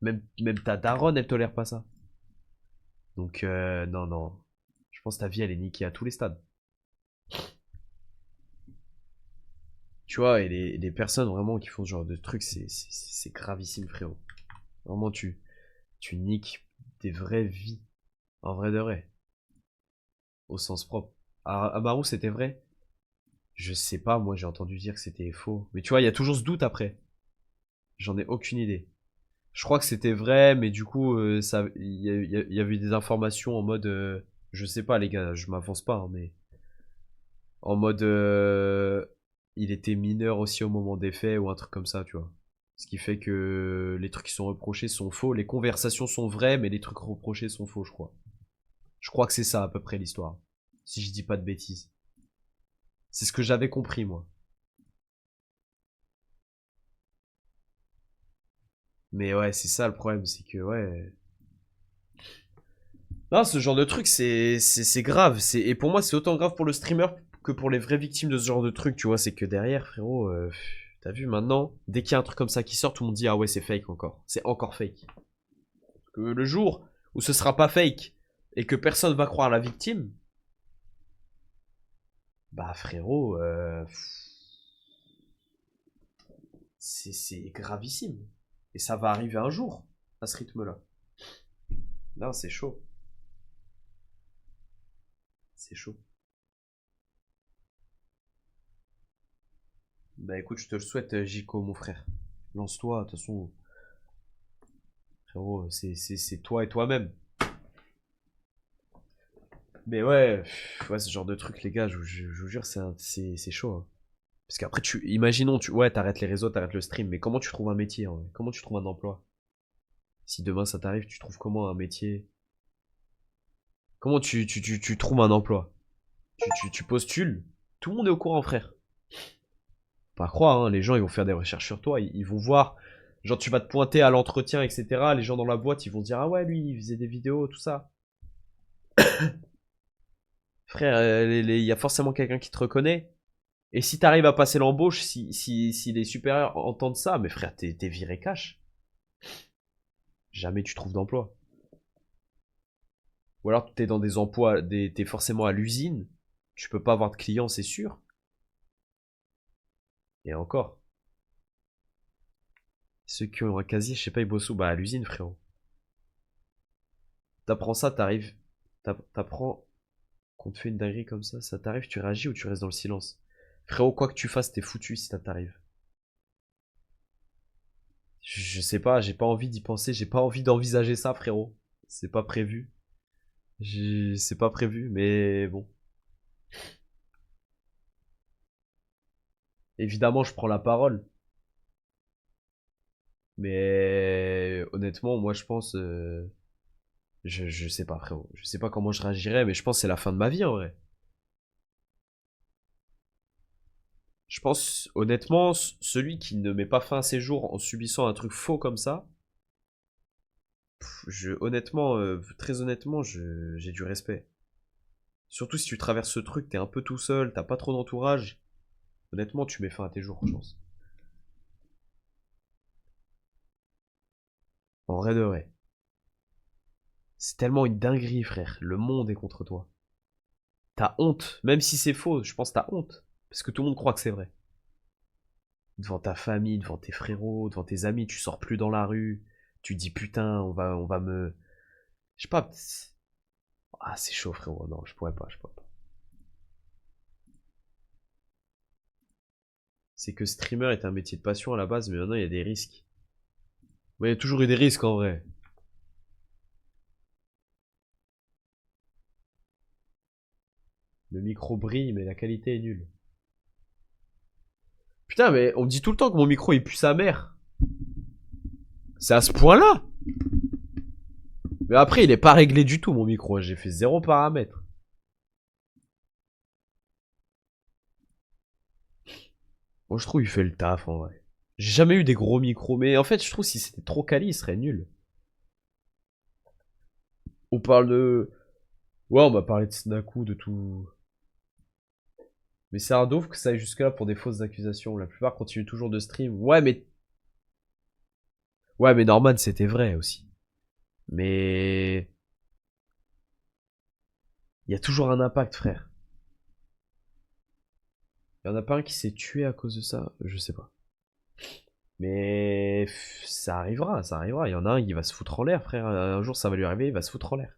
Même ta daronne, elle tolère pas ça. Donc, non, non. Je pense que ta vie, elle est niquée à tous les stades. Tu vois, et les personnes vraiment qui font ce genre de trucs, c'est gravissime, frérot. Vraiment, tu niques des vraies vies. En vrai de vrai. Au sens propre. Amaru, c'était vrai? Je sais pas, moi j'ai entendu dire que c'était faux. Mais tu vois, il y a toujours ce doute après. J'en ai aucune idée. Je crois que c'était vrai, mais du coup, il y avait des informations en mode... je sais pas les gars, je m'avance pas, hein, mais... En mode... il était mineur aussi au moment des faits ou un truc comme ça, tu vois. Ce qui fait que les trucs qui sont reprochés sont faux. Les conversations sont vraies, mais les trucs reprochés sont faux, je crois. Je crois que c'est ça à peu près l'histoire. Si je dis pas de bêtises. C'est ce que j'avais compris, moi. Mais ouais, c'est ça le problème, c'est que ouais. Non, ce genre de truc, c'est grave. Et pour moi, c'est autant grave pour le streamer que pour les vraies victimes de ce genre de truc, tu vois. C'est que derrière, frérot, t'as vu maintenant, dès qu'il y a un truc comme ça qui sort, tout le monde dit ah ouais, c'est fake encore. C'est encore fake. Parce que le jour où ce sera pas fake et que personne va croire la victime, bah frérot, c'est gravissime. Et ça va arriver un jour, à ce rythme-là. Non, c'est chaud. C'est chaud. Bah écoute, je te le souhaite, Jico, mon frère. Lance-toi, de toute façon. Frérot, c'est toi et toi-même. Mais ouais, ouais, ce genre de truc, les gars, je vous jure, c'est chaud. Hein. Parce qu'après, imaginons, ouais, t'arrêtes les réseaux, t'arrêtes le stream, mais comment tu trouves un métier, hein? Comment tu trouves un emploi? Si demain ça t'arrive, tu trouves comment un métier? Comment tu trouves un emploi? Tu postules? Tout le monde est au courant, frère. Pas croire, hein, les gens, ils vont faire des recherches sur toi, ils vont voir, genre, tu vas te pointer à l'entretien, etc. Les gens dans la boîte, ils vont dire, ah ouais, lui, il faisait des vidéos, tout ça. Frère, il y a forcément quelqu'un qui te reconnaît. Et si t'arrives à passer l'embauche, si les supérieurs entendent ça, mais frère, t'es viré cash. Jamais tu trouves d'emploi. Ou alors t'es dans des emplois, t'es forcément à l'usine. Tu peux pas avoir de clients, c'est sûr. Et encore. Ceux qui ont un casier, je sais pas, ils bossent où? Bah à l'usine, frérot. T'apprends ça, t'arrives. T'apprends qu'on te fait une dinguerie comme ça t'arrive, tu réagis ou tu restes dans le silence? Frérot, quoi que tu fasses, t'es foutu si ça t'arrive. Je sais pas, j'ai pas envie d'y penser, j'ai pas envie d'envisager ça, frérot. C'est pas prévu. C'est pas prévu, mais bon. Évidemment, je prends la parole. Mais honnêtement, moi je pense... je sais pas, frérot. Je sais pas comment je réagirais, mais je pense que c'est la fin de ma vie, en vrai. Je pense, honnêtement, celui qui ne met pas fin à ses jours en subissant un truc faux comme ça, honnêtement, très honnêtement, j'ai du respect. Surtout si tu traverses ce truc, t'es un peu tout seul, t'as pas trop d'entourage. Honnêtement, tu mets fin à tes jours, je pense. En vrai de vrai. C'est tellement une dinguerie, frère. Le monde est contre toi. T'as honte. Même si c'est faux, je pense que t'as honte. Parce que tout le monde croit que c'est vrai. Devant ta famille, devant tes frérots, devant tes amis, tu sors plus dans la rue. Tu dis putain, on va me... Je sais pas. Ah, c'est chaud, frérot. Non, je pourrais pas, je pourrais pas. C'est que streamer est un métier de passion à la base, mais maintenant il y a des risques. Ouais, il y a toujours eu des risques en vrai. Le micro brille, mais la qualité est nulle. Putain, mais on me dit tout le temps que mon micro il pue sa mère. C'est à ce point-là? Mais après, il est pas réglé du tout, mon micro. J'ai fait 0 paramètres. Moi, je trouve qu'il fait le taf, en vrai. J'ai jamais eu des gros micros, mais en fait, je trouve que si c'était trop quali, il serait nul. On parle de... Ouais, on m'a parlé de Snaku, de tout... Mais c'est un doof que ça aille jusque-là pour des fausses accusations. La plupart continuent toujours de stream. Ouais, mais... Ouais, mais Norman, c'était vrai aussi. Mais... Il y a toujours un impact, frère. Il y en a pas un qui s'est tué à cause de ça, je sais pas. Mais ça arrivera, ça arrivera. Il y en a un qui va se foutre en l'air, frère. Un jour, ça va lui arriver, il va se foutre en l'air.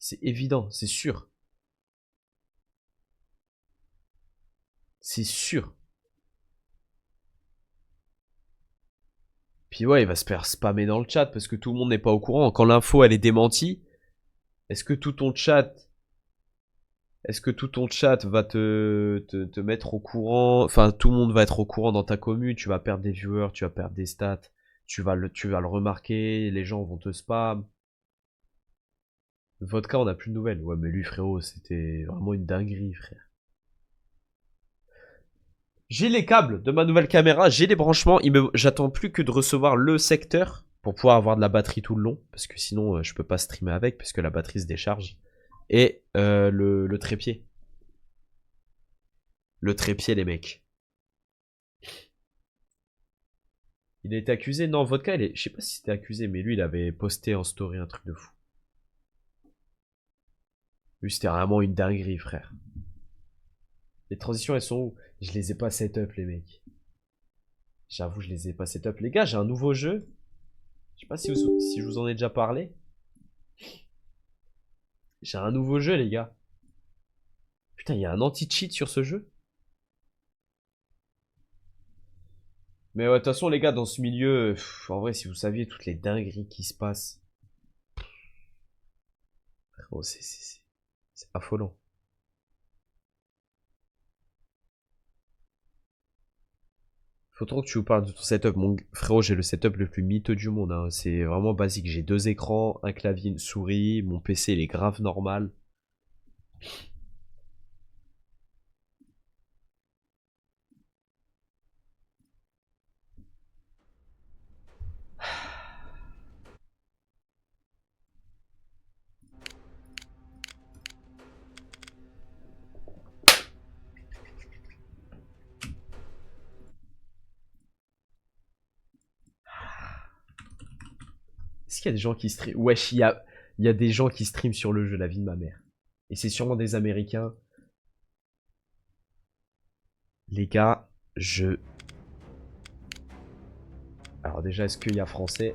C'est évident, c'est sûr. C'est sûr. Puis ouais, il va se faire spammer dans le chat parce que tout le monde n'est pas au courant. Quand l'info, elle est démentie, est-ce que tout ton chat... Est-ce que tout ton chat va te mettre au courant? Enfin, tout le monde va être au courant dans ta commune. Tu vas perdre des viewers, tu vas perdre des stats. Tu vas le remarquer, les gens vont te spam. Vodka, on a plus de nouvelles. Ouais, mais lui, frérot, c'était vraiment une dinguerie, frère. J'ai les câbles de ma nouvelle caméra, j'ai les branchements. J'attends plus que de recevoir le secteur pour pouvoir avoir de la batterie tout le long. Parce que sinon, je peux pas streamer avec, puisque la batterie se décharge. Et le trépied. Le trépied, les mecs. Il a été accusé? Non, Vodka, je sais pas si c'était accusé, mais lui, il avait posté en story un truc de fou. Lui, c'était vraiment une dinguerie, frère. Les transitions, elles sont où? Je les ai pas set up, les mecs. J'avoue, je les ai pas set up. Les gars, j'ai un nouveau jeu. Je sais pas si je vous en ai déjà parlé. J'ai un nouveau jeu, les gars. Putain, il y a un anti-cheat sur ce jeu. Mais ouais, de toute façon, les gars, dans ce milieu, en vrai, si vous saviez toutes les dingueries qui se passent, frérot, c'est affolant. Faut trop que tu vous parles de ton setup. Mon frérot, j'ai le setup le plus miteux du monde, hein. C'est vraiment basique. J'ai 2 écrans, un clavier, une souris. Mon PC, il est grave normal. Est-ce qu'il y a des gens qui stream? Wesh, il y a des gens qui streament sur le jeu, la vie de ma mère. Et c'est sûrement des Américains. Les gars, Alors déjà, est-ce qu'il y a français?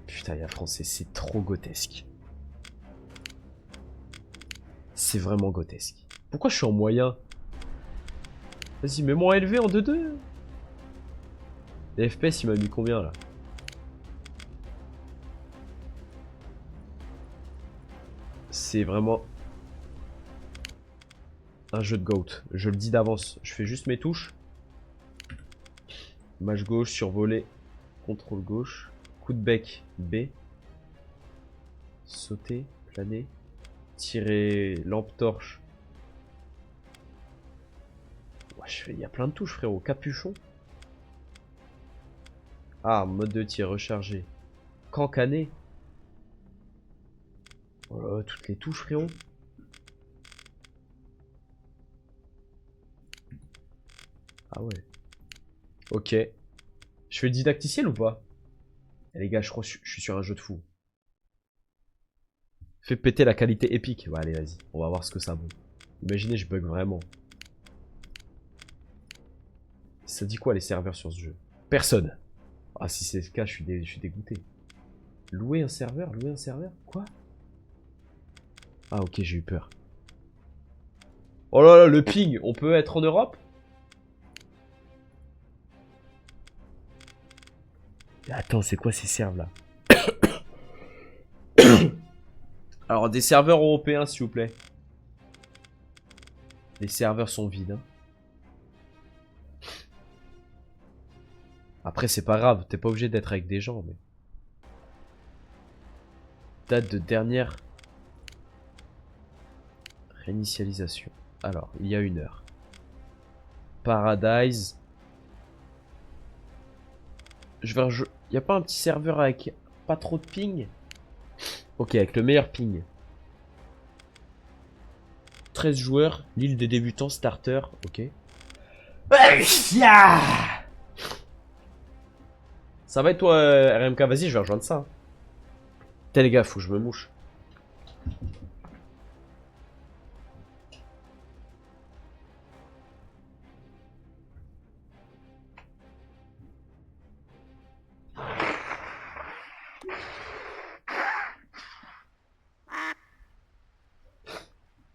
Putain, il y a français, c'est trop grotesque. C'est vraiment grotesque. Pourquoi je suis en moyen? Vas-y, mets-moi élevé en 2-2. Les FPS, il m'a mis combien là? C'est vraiment un jeu de GOAT. Je le dis d'avance. Je fais juste mes touches. Mâche gauche, survoler, contrôle gauche, coup de bec B, sauter, planer, tirer lampe torche. Ouais, il y a plein de touches, frérot. Capuchon. Ah, mode de tir rechargé. Cancané. Oh là, toutes les touches, frérot. Ah ouais. Ok. Je fais le didacticiel ou pas? Eh, les gars, je crois que je suis sur un jeu de fou. Fais péter la qualité épique. Ouais, allez, vas-y. On va voir ce que ça vaut. Imaginez, je bug vraiment. Ça dit quoi les serveurs sur ce jeu? Personne. Ah, si c'est le cas, je suis dégoûté. Louer un serveur? Louer un serveur? Quoi? Ah, ok, j'ai eu peur. Oh là là, le ping. On peut être en Europe? Attends, c'est quoi ces serveurs là? Alors, des serveurs européens, s'il vous plaît. Les serveurs sont vides. Hein. Après, c'est pas grave. T'es pas obligé d'être avec des gens. Mais... Date de dernière réinitialisation. Alors, il y a 1 heure. Paradise. Je vais rejouer. Il n'y a pas un petit serveur avec pas trop de ping? Ok, avec le meilleur ping. 13 joueurs, l'île des débutants, starter, ok. Ça va et toi, RMK? Vas-y, je vais rejoindre ça. Putain les gars, faut que je me mouche.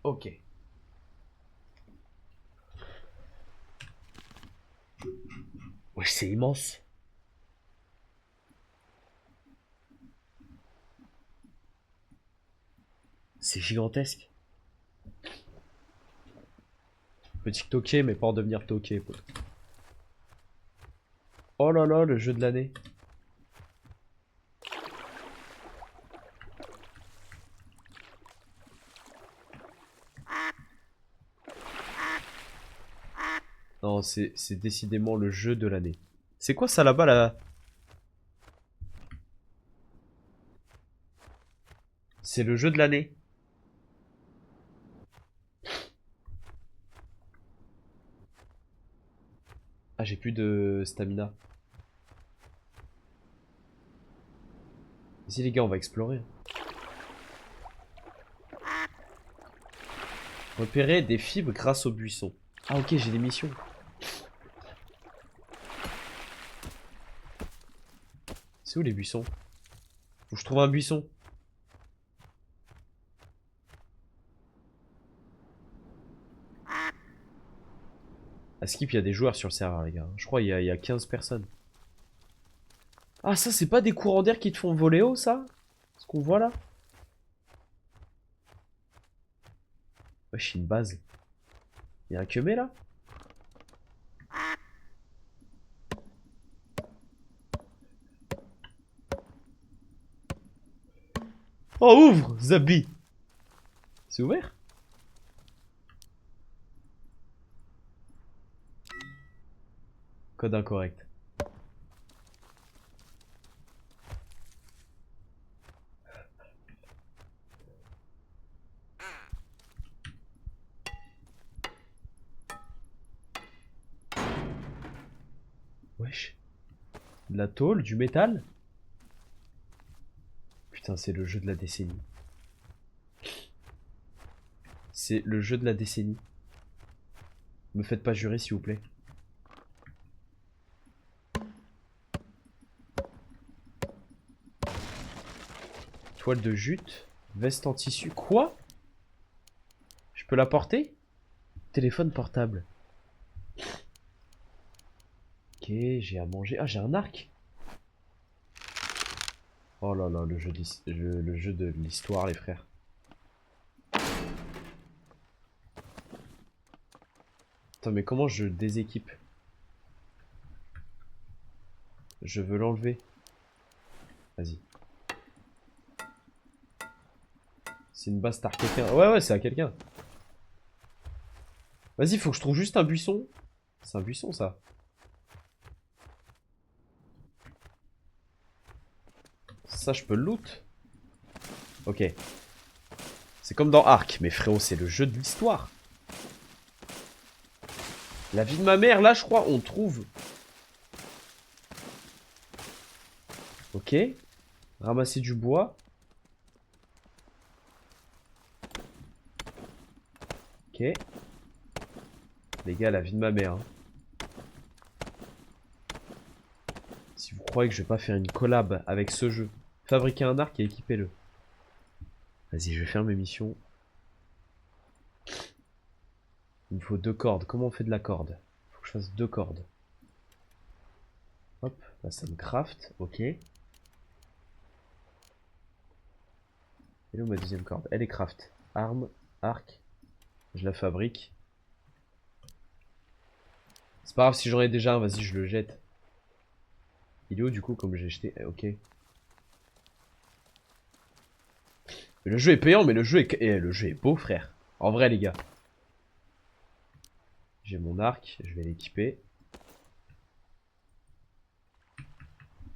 Ok. Wesh, c'est immense. C'est gigantesque. Petit toqué, mais pas en devenir toqué, pote. Oh là là, le jeu de l'année. Non, c'est décidément le jeu de l'année. C'est quoi ça là-bas là? C'est le jeu de l'année. Ah, j'ai plus de stamina. Vas-y les gars, on va explorer. Repérer des fibres grâce aux buissons. Ah ok, j'ai des missions. C'est où les buissons? Faut que je trouve un buisson. Ah, skip, il y a des joueurs sur le serveur, les gars. Je crois qu'il y a 15 personnes. Ah, ça, c'est pas des courants d'air qui te font voler haut, ça? Ce qu'on voit là? Wesh, une base. Il y a un queumé là? Oh, ouvre, Zabi! C'est ouvert? Code incorrect. Wesh. De la tôle, du métal? Putain, c'est le jeu de la décennie. C'est le jeu de la décennie. Me faites pas jurer, s'il vous plaît. Toile de jute. Veste en tissu. Quoi? Je peux la porter? Téléphone portable. Ok, j'ai à manger. Ah, j'ai un arc. Oh là là, le jeu de l'histoire, les frères. Attends, mais comment je déséquipe? Je veux l'enlever. Vas-y. C'est une base, t'as quelqu'un. Ouais, c'est à quelqu'un. Vas-y, faut que je trouve juste un buisson. C'est un buisson, ça. Ça, je peux le loot. Ok. C'est comme dans Ark. Mais frérot, c'est le jeu de l'histoire. La vie de ma mère, là, je crois, on trouve. Ok. Ramasser du bois. Ok. Les gars, la vie de ma mère. Hein. Si vous croyez que je vais pas faire une collab avec ce jeu, fabriquer un arc et équipez-le. Vas-y, je vais faire mes missions. Il me faut 2 cordes. Comment on fait de la corde? Faut que je fasse 2 cordes. Hop, là ça me craft. Ok. Et là ma deuxième corde. Elle est craft. Arme, arc. Je la fabrique. C'est pas grave si j'en ai déjà un, vas-y, je le jette. Il est où du coup comme j'ai jeté? Ok. Mais le jeu est payant, mais le jeu est beau, frère. En vrai, les gars. J'ai mon arc, je vais l'équiper.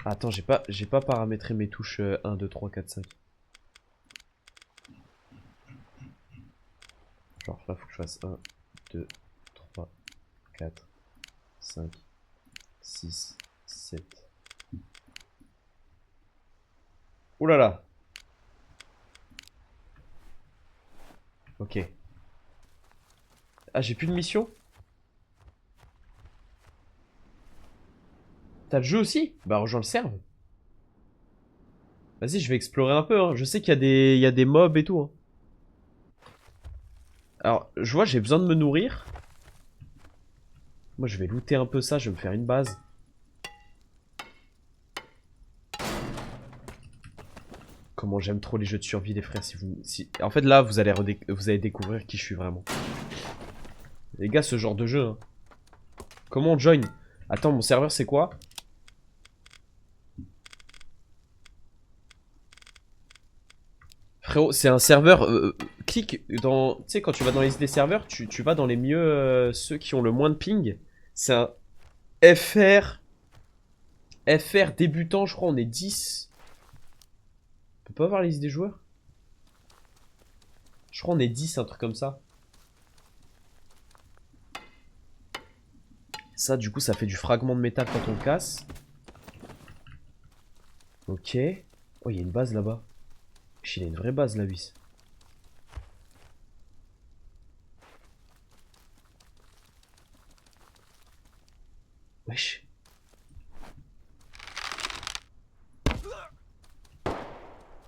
Attends, j'ai pas paramétré mes touches 1, 2, 3, 4, 5. Genre là, faut que je fasse 1, 2, 3, 4, 5, 6, 7. Ouh là là. Ok. Ah, j'ai plus de mission? T'as le jeu aussi? Bah rejoins le serve. Vas-y, je vais explorer un peu. Hein. Je sais qu'il y a des mobs et tout. Hein. Alors, je vois, j'ai besoin de me nourrir. Moi, je vais looter un peu ça. Je vais me faire une base. Comment j'aime trop les jeux de survie, les frères. En fait, là, vous allez découvrir qui je suis vraiment. Les gars, ce genre de jeu. Hein. Comment on join? Attends, mon serveur, c'est quoi? Frérot, c'est un serveur. Clique dans. Tu sais, quand tu vas dans les listes des serveurs, tu vas dans les mieux. Ceux qui ont le moins de ping. C'est un FR. FR débutant, je crois, on est 10. On peut pas voir la liste des joueurs? Je crois on est 10, un truc comme ça. Ça, du coup, ça fait du fragment de métal quand on le casse. Ok. Oh, il y a une base là-bas. Il a une vraie base, la vis. Wesh.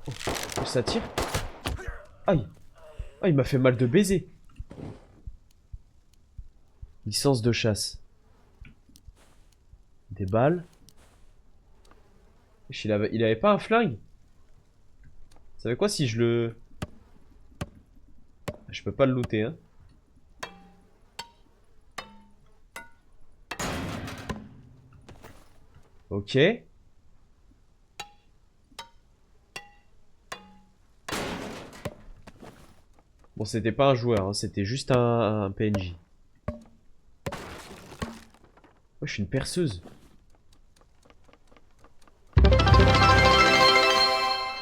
Oh, ça tire. Aïe. Ah, il m'a fait mal de baiser. Licence de chasse. Des balles. Il avait pas un flingue? Vous savez quoi si je le... Je peux pas le looter, hein. Ok. Bon, c'était pas un joueur, hein, c'était juste un PNJ. Ouais, je suis une perceuse.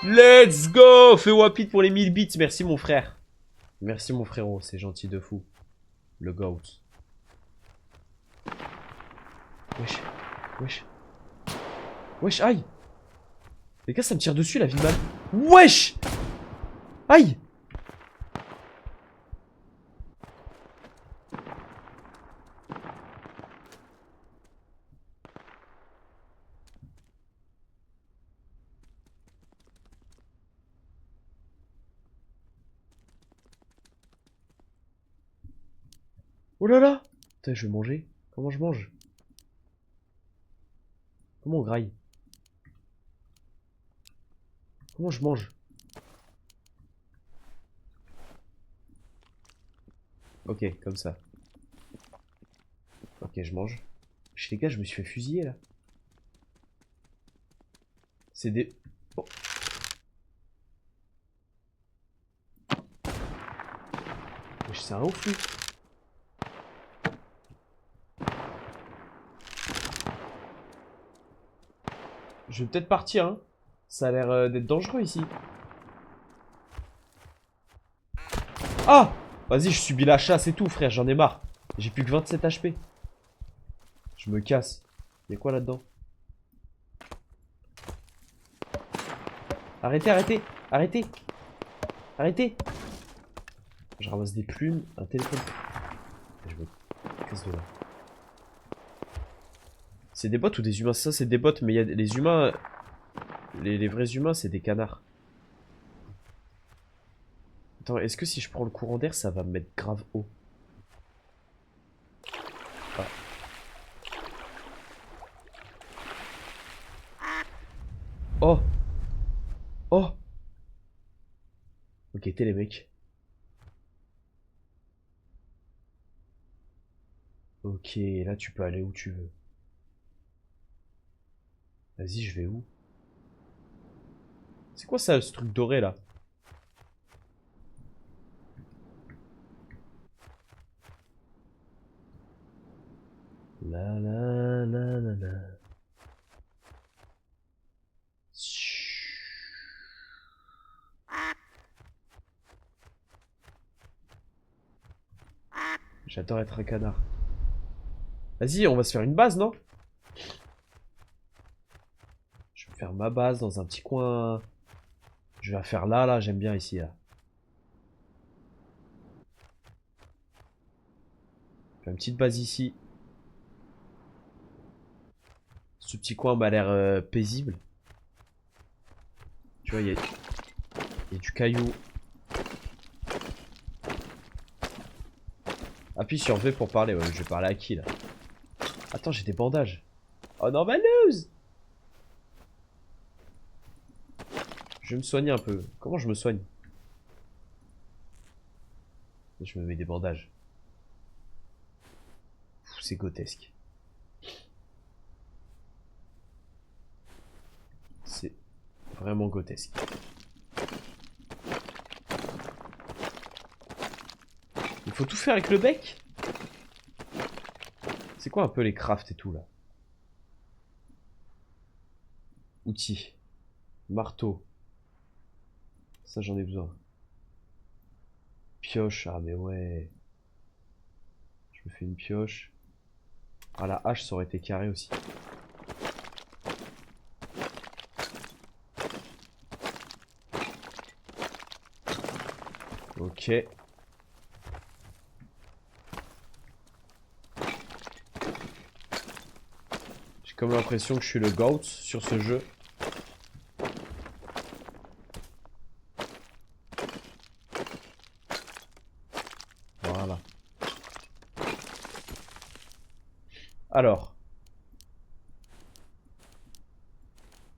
Let's go! Fais Wapit pour les 1000 bits, merci mon frère. Merci mon frérot, c'est gentil de fou. Le goat. Wesh. Wesh. Wesh, aïe! Les gars, ça me tire dessus la vie de mal. Wesh! Aïe! Oh là là! Putain, je vais manger. Comment je mange? Comment on graille? Comment je mange? Ok, comme ça. Ok, je mange. Chez les gars, je me suis fait fusiller là. C'est des... Oh. C'est un ouf lui. Je vais peut-être partir, hein. Ça a l'air d'être dangereux ici. Ah! Vas-y, je subis la chasse et tout, frère, j'en ai marre. J'ai plus que 27 HP. Je me casse. Y'a quoi là-dedans? Arrêtez, arrêtez, arrêtez. Arrêtez. Je ramasse des plumes, un téléphone. Je me casse de là. C'est des bots ou des humains? Ça, c'est des bots, mais il y a les humains. Les vrais humains, c'est des canards. Attends, est-ce que si je prends le courant d'air, ça va me mettre grave haut? Ah. Oh! Oh! Ok, t'es les mecs. Ok, là tu peux aller où tu veux. Vas-y, je vais où? C'est quoi ça, ce truc doré là? La la la la la. J'adore être un canard. Vas-y, on va se faire une base, non? Je vais faire ma base dans un petit coin. Je vais la faire là, j'aime bien ici, là. Je fais une petite base ici. Ce petit coin m'a l'air paisible. Tu vois, il y a du caillou. Appuie sur V pour parler. Ouais, je vais parler à qui, là? Attends, j'ai des bandages. Oh non, ma loose! Je vais me soigner un peu. Comment je me soigne? Je me mets des bandages. C'est grotesque. C'est vraiment grotesque. Il faut tout faire avec le bec? C'est quoi un peu les crafts et tout là? Outils. Marteau. Ça j'en ai besoin. Pioche, ah mais ouais. Je me fais une pioche. Ah la hache ça aurait été carré aussi. Ok. J'ai comme l'impression que je suis le GOAT sur ce jeu. Voilà.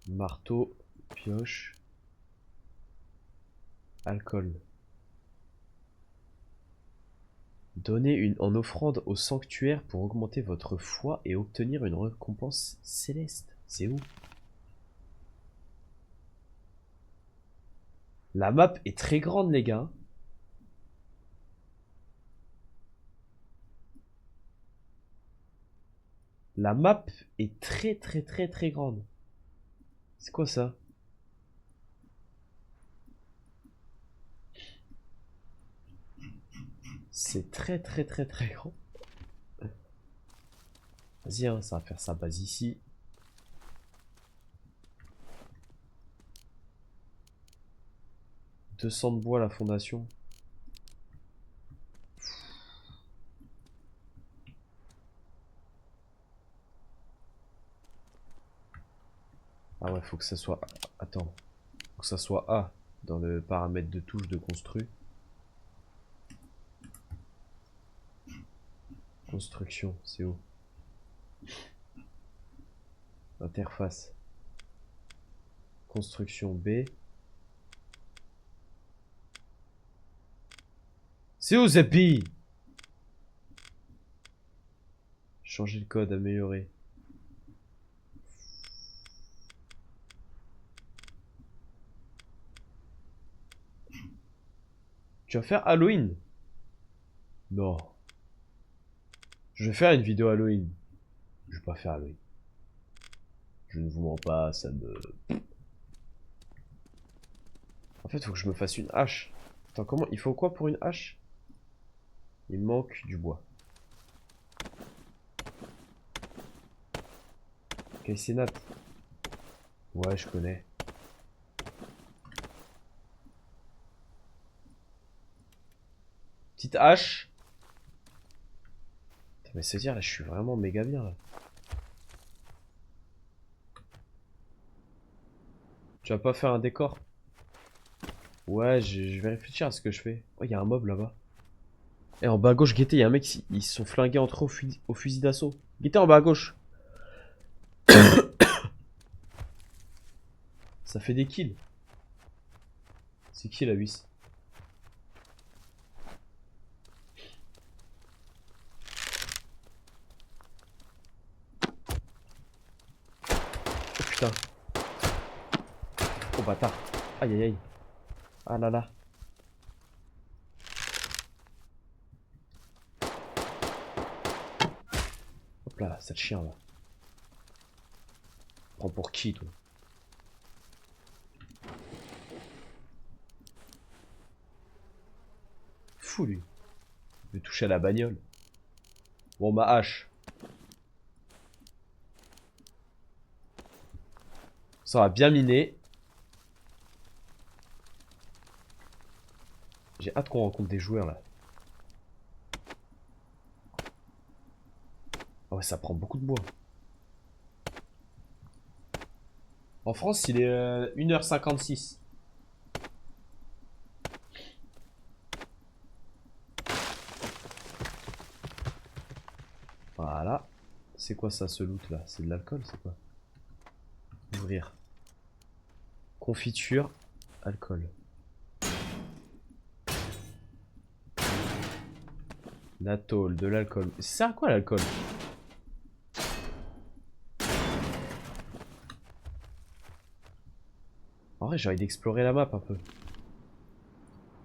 Marteau, pioche, alcool. Donnez une en offrande au sanctuaire pour augmenter votre foi et obtenir une récompense céleste. C'est où? La map est très grande, les gars. La map est très grande. C'est quoi ça? C'est très grand. Vas-y, hein, ça va faire sa base ici. « 200 de bois la fondation. » Ah ouais, faut que ça soit... Attends. Faut que ça soit A dans le paramètre de touche de construit. Construction, c'est où? Interface. Construction B. C'est où Zepi? Changer le code, améliorer. Tu vas faire Halloween? Non. Je vais faire une vidéo Halloween. Je vais pas faire Halloween. Je ne vous mens pas, ça me... En fait, faut que je me fasse une hache. Attends, comment... Il faut quoi pour une hache? Il manque du bois. Caïsénat. Ouais, je connais. Petite hache. Putain, mais c'est dire, là, je suis vraiment méga bien, là. Tu vas pas faire un décor? Ouais, je vais réfléchir à ce que je fais. Oh, il y a un mob là-bas. Et en bas à gauche, guettez, il y a un mec, ils se sont flingués entre eux au fusil d'assaut. Guettez en bas à gauche. Ça fait des kills. C'est qui la 8? Oh putain. Oh bâtard. Aïe aïe aïe. Ah là là. Hop là, cette chien là. Prends pour qui toi? Fou lui. Il veut toucher à la bagnole. Bon, ma hache. Ça va bien miner. J'ai hâte qu'on rencontre des joueurs là. Ah ouais, ça prend beaucoup de bois. En France, il est 1h56. Voilà. C'est quoi ça, ce loot là? C'est de l'alcool, c'est quoi? Ouvrir. Confiture, alcool. La tôle, de l'alcool. Ça sert à quoi l'alcool? En vrai, j'ai envie d'explorer la map un peu.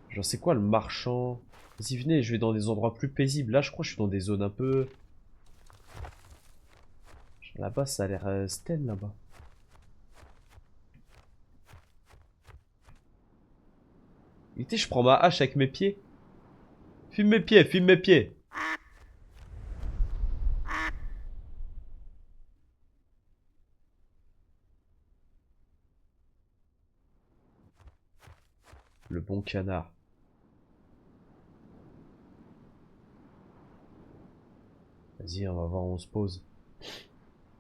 Genre, c'est quoi le marchand? Vas-y, venez, je vais dans des endroits plus paisibles. Là, je crois que je suis dans des zones un peu... Là-bas, ça a l'air stèle, là-bas. Écoutez, je prends ma hache avec mes pieds. Filme mes pieds, filme mes pieds. Le bon canard. Vas-y, on va voir où on se pose.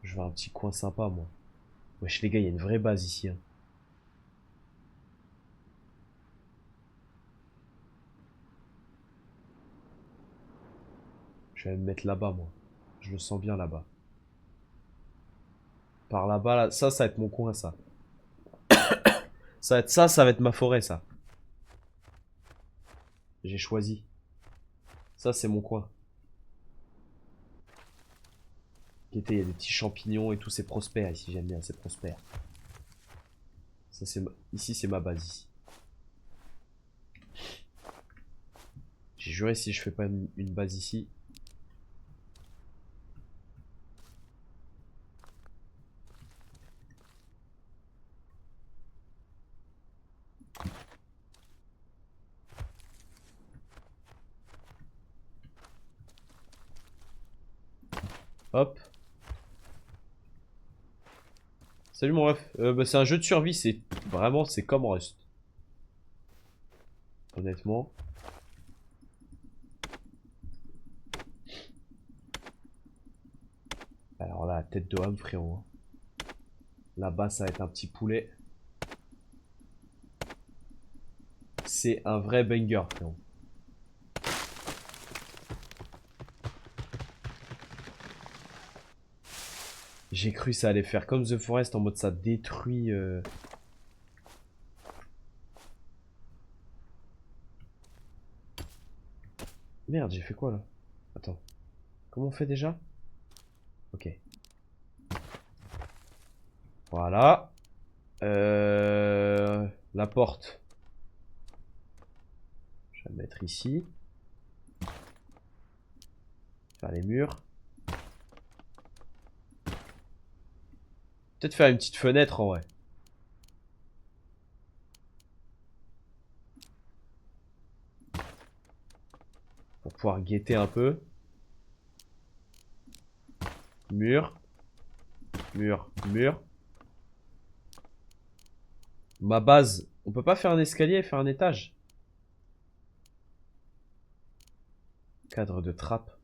Je veux un petit coin sympa, moi. Wesh, les gars, il y a une vraie base ici. Hein. Je vais me mettre là-bas, moi. Je le sens bien là-bas. Par là-bas, là, ça va être mon coin, ça. Ça va être ma forêt, ça. J'ai choisi. Ça, c'est mon coin. Il y a des petits champignons et tout, c'est prospère ici, j'aime bien, c'est prospère. Ça, ici, c'est ma base, ici. J'ai juré si je fais pas une base ici. Hop. Salut mon ref. Bah, c'est un jeu de survie, c'est vraiment, c'est comme Rust. Honnêtement. Alors là, tête de homme, frérot. Là-bas, ça va être un petit poulet. C'est un vrai banger, frérot. J'ai cru ça allait faire comme The Forest en mode ça détruit. Merde, j'ai fait quoi là? Attends. Comment on fait déjà? Ok. Voilà. La porte. Je vais la mettre ici. Faire les murs. Peut-être faire une petite fenêtre en vrai. Pour pouvoir guetter un peu. Mur. Mur. Mur. Ma base. On peut pas faire un escalier et faire un étage. Cadre de trappe.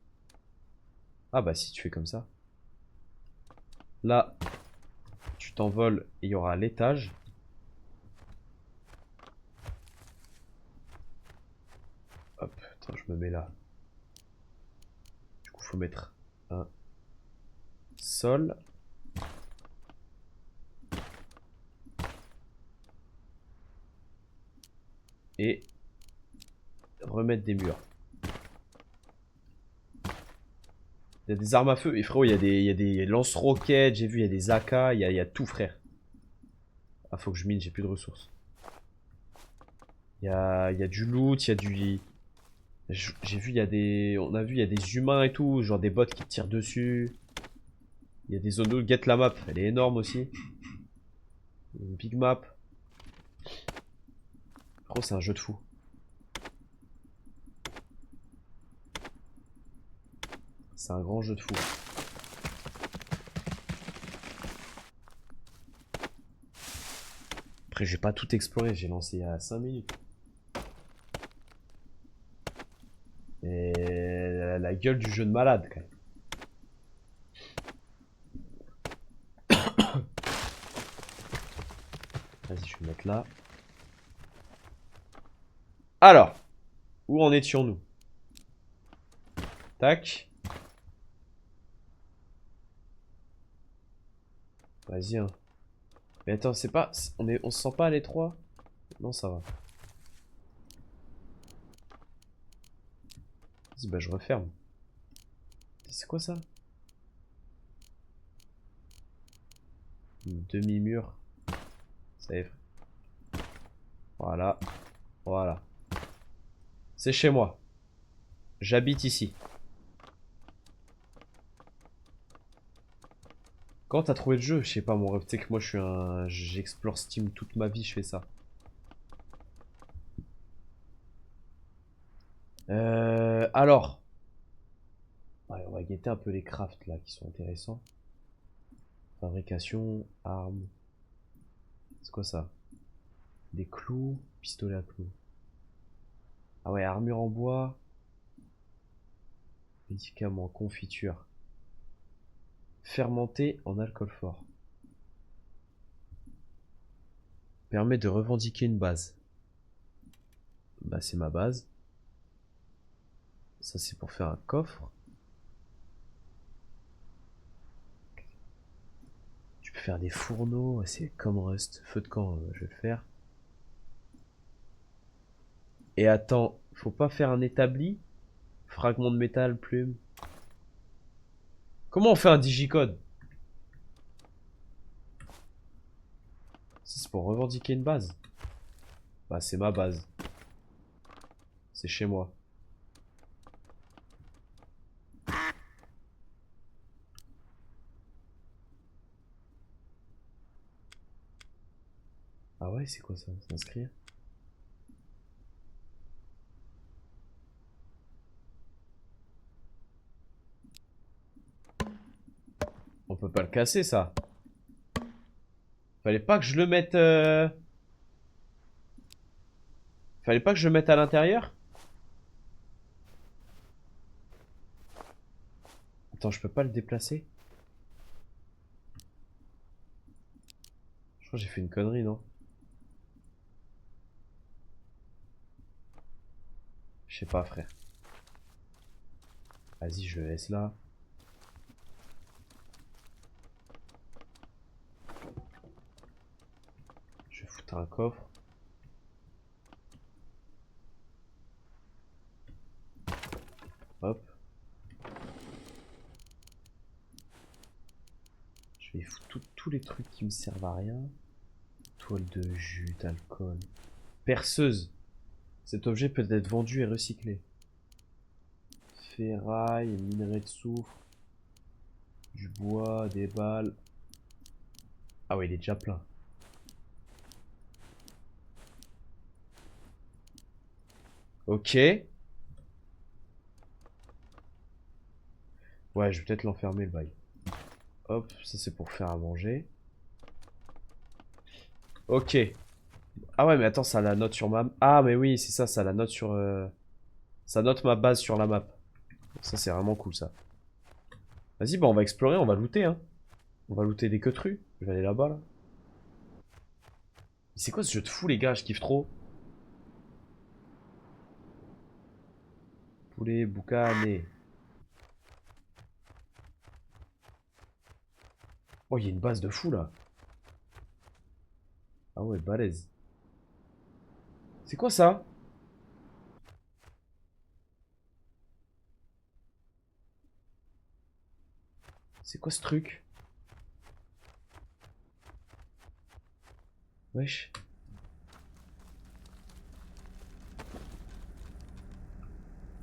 Ah bah si tu fais comme ça. Là. Tu t'envoles et il y aura l'étage. Hop, attends, je me mets là. Du coup, faut mettre un sol. Et remettre des murs. Il y a des armes à feu. Et frérot, il y a des lance-roquettes. J'ai vu, il y a des AK. Il y a tout, frère. Ah, faut que je mine, j'ai plus de ressources. Il y a du loot, il y a du... J'ai vu, il y a des... On a vu, il y a des humains et tout. Genre des bots qui tirent dessus. Il y a des zones d'eau. Get la map. Elle est énorme aussi. Une big map. Gros, c'est un jeu de fou. C'est un grand jeu de fou. Après, j'ai pas tout exploré. J'ai lancé il y a 5 minutes. Et la gueule du jeu de malade, quand même. Vas-y, je vais me mettre là. Alors, où en étions-nous? Tac. Vas-y, hein. Mais attends, c'est pas... On se sent pas à l'étroit? Non, ça va. Vas-y, bah je referme. C'est quoi ça? Une demi-mur. Save. Voilà. Voilà. C'est chez moi. J'habite ici. Quand t'as trouvé le jeu? Je sais pas, mon rêve. Tu sais que moi, j'explore Steam toute ma vie, je fais ça. Alors. Ouais, on va guetter un peu les crafts là qui sont intéressants. Fabrication, armes. C'est quoi ça? Des clous, pistolet à clous. Ah ouais, armure en bois. Médicaments, confiture. Fermenté en alcool fort. Permet de revendiquer une base. Bah c'est ma base. Ça c'est pour faire un coffre. Tu peux faire des fourneaux, c'est comme Rust. Feu de camp, je vais le faire. Et attends, faut pas faire un établi? Fragment de métal, plume. Comment on fait un digicode? C'est pour revendiquer une base. Bah c'est ma base. C'est chez moi. Ah ouais, c'est quoi ça? S'inscrire? On peut pas le casser ça. Fallait pas que je le mette... Fallait pas que je le mette à l'intérieur? Attends, je peux pas le déplacer? Je crois que j'ai fait une connerie, non? Je sais pas, frère. Vas-y, je le laisse là. Je vais foutre un coffre. Hop. Je vais foutre tous les trucs qui me servent à rien. Toile de jute, alcool. Perceuse. Cet objet peut être vendu et recyclé. Ferraille, minerai de soufre. Du bois, des balles. Ah ouais, il est déjà plein. Ok. Ouais, je vais peut-être l'enfermer le bail. Hop, ça c'est pour faire à manger. Ok. Ah ouais, mais attends, ça a la note sur ma... Ah mais oui, c'est ça, ça a la note sur... Ça note ma base sur la map. Ça c'est vraiment cool ça. Vas-y, bah on va explorer, on va looter hein. On va looter des queutrus. Je vais aller là-bas là. C'est quoi ce jeu de fou les gars, je kiffe trop. Poulet, boucané. Oh, il y a une base de fou là. Ah ouais, balèze. C'est quoi ça? C'est quoi ce truc? Wesh.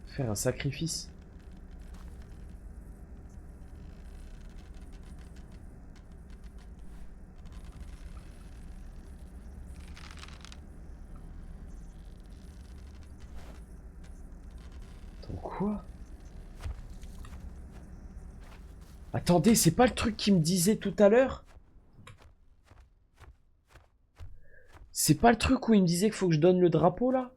Faire un sacrifice. Attends, quoi? Attendez, c'est pas le truc qui me disait tout à l'heure? C'est pas le truc où il me disait qu'il faut que je donne le drapeau là?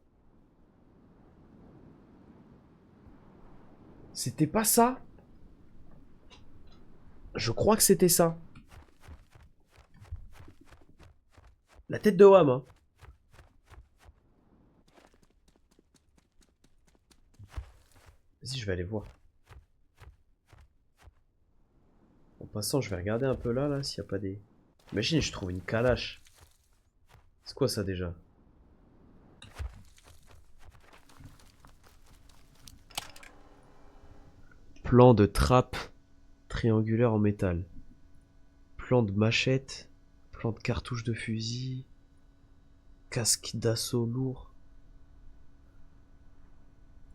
C'était pas ça? Je crois que c'était ça. La tête de Wam, hein. Vas-y, je vais aller voir. En passant, je vais regarder un peu là, s'il n'y a pas des... Imagine, je trouve une calache. C'est quoi ça déjà? Plan de trappe triangulaire en métal. Plan de machette. Plan de cartouche de fusil. Casque d'assaut lourd.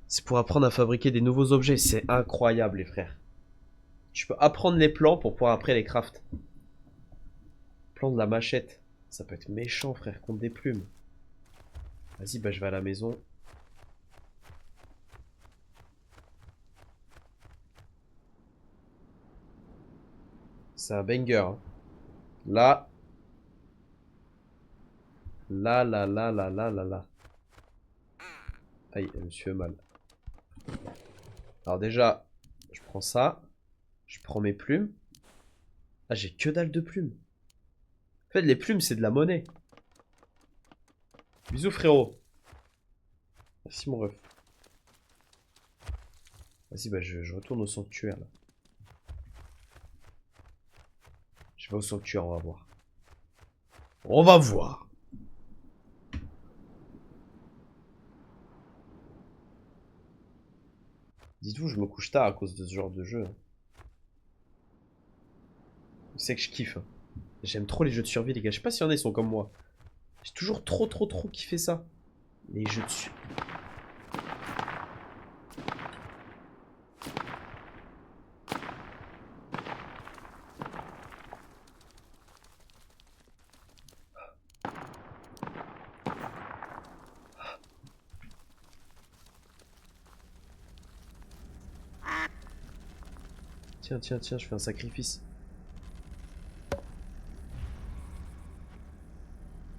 C'est pour apprendre à fabriquer des nouveaux objets. C'est incroyable les frères. Tu peux apprendre les plans pour pouvoir après les craft. Plan de la machette. Ça peut être méchant frère contre des plumes. Vas-y, bah je vais à la maison. C'est un banger. Hein. Là. Là. Aïe, elle me fait mal. Alors déjà, je prends ça. Je prends mes plumes. Ah, j'ai que dalle de plumes. En fait, les plumes, c'est de la monnaie. Bisous, frérot. Merci, mon ref. Vas-y, bah, je retourne au sanctuaire, là. Je vais au sanctuaire, on va voir. On va voir. Dites-vous, je me couche tard à cause de ce genre de jeu. C'est que je kiffe. J'aime trop les jeux de survie, les gars. Je sais pas si y en a, ils sont comme moi. J'ai toujours trop kiffé ça. Les jeux de survie. Tiens, je fais un sacrifice.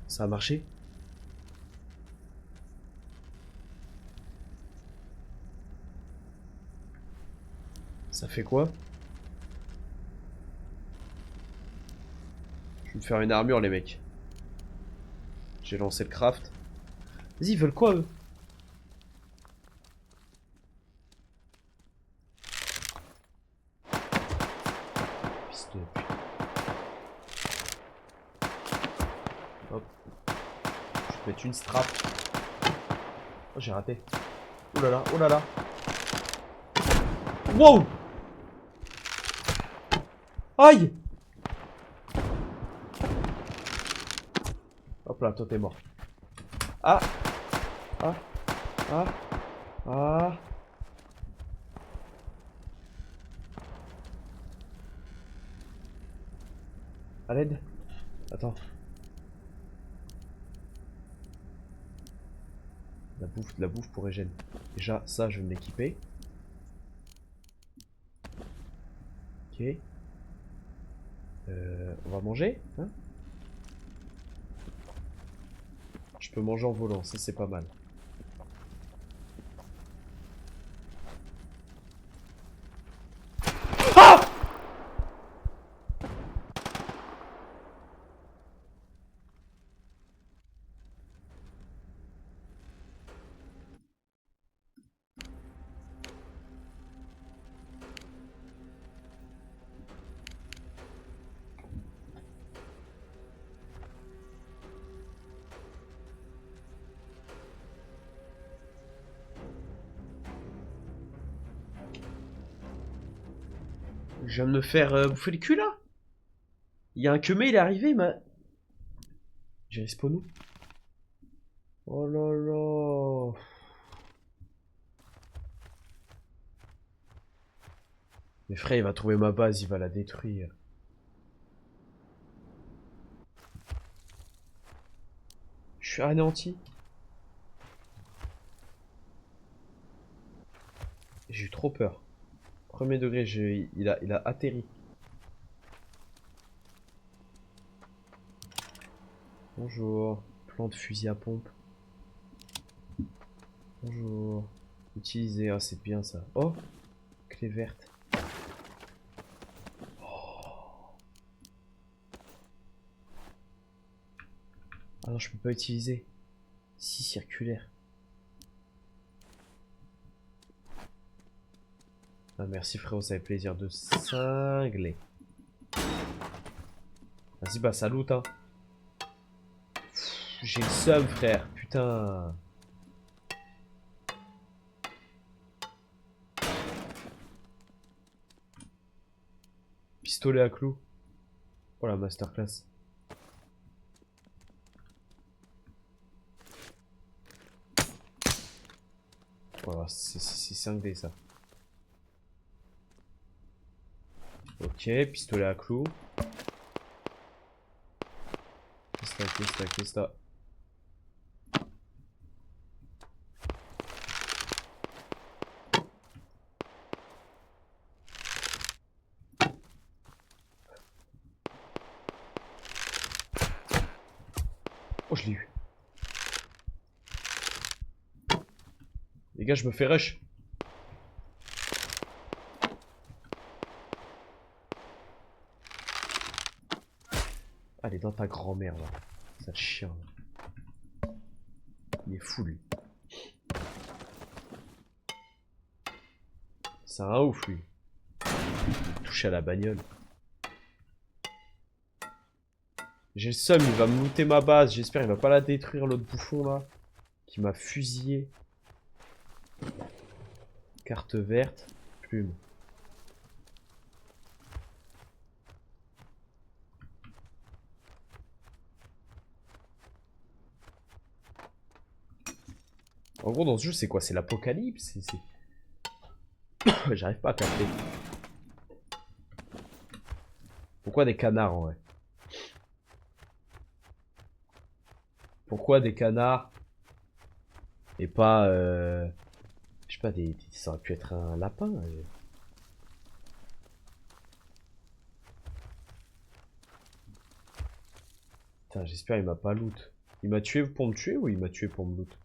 Ça a marché? Ça fait quoi? Je vais me faire une armure, les mecs. J'ai lancé le craft. Vas-y, ils veulent quoi, eux? Fils de pute. Hop. Je vais te mettre une strap. Oh, j'ai raté. Oh là là, oh là là. Wow! Aïe! Hop là, toi t'es mort. Ah! Ah! Ah! Ah! À l'aide? Attends. De la bouffe pour régène. Déjà, ça, je vais me l'équiper. Ok. On va manger, hein? Je peux manger en volant, ça c'est pas mal. Ah! Je viens de me faire bouffer le cul là. Il y a un queumé, il est arrivé, mais... J'ai respawn où? Oh là là. Mais frère, il va trouver ma base, il va la détruire. Je suis anéanti. J'ai eu trop peur. Premier degré, il a atterri. Bonjour. Plan de fusil à pompe. Bonjour. Utiliser, ah c'est bien ça. Oh, clé verte. Oh. Ah non, je peux pas utiliser. Si, circulaire. Ah merci frérot, ça fait plaisir de cingler. Vas-y bah salut hein. J'ai le seum frère, putain. Pistolet à clous. Oh la masterclass. Voilà, c'est cinglé ça. Ok, pistolet à clous. Qu'est-ce que ça? Oh, je l'ai eu. Les gars, je me fais rush. Allez, dans ta grand-mère là. Sale chien là. Il est fou lui. C'est un ouf lui. Il touche à la bagnole. J'ai le seum, il va me looter ma base. J'espère qu'il va pas la détruire l'autre bouffon là. Qui m'a fusillé. Carte verte. Plume. En gros, dans ce jeu, c'est quoi? C'est l'apocalypse? J'arrive pas à capter. Pourquoi des canards en vrai? Pourquoi des canards et pas je sais pas, ça aurait pu être un lapin. Putain, j'espère il m'a pas loot. Il m'a tué pour me tuer ou il m'a tué pour me loot?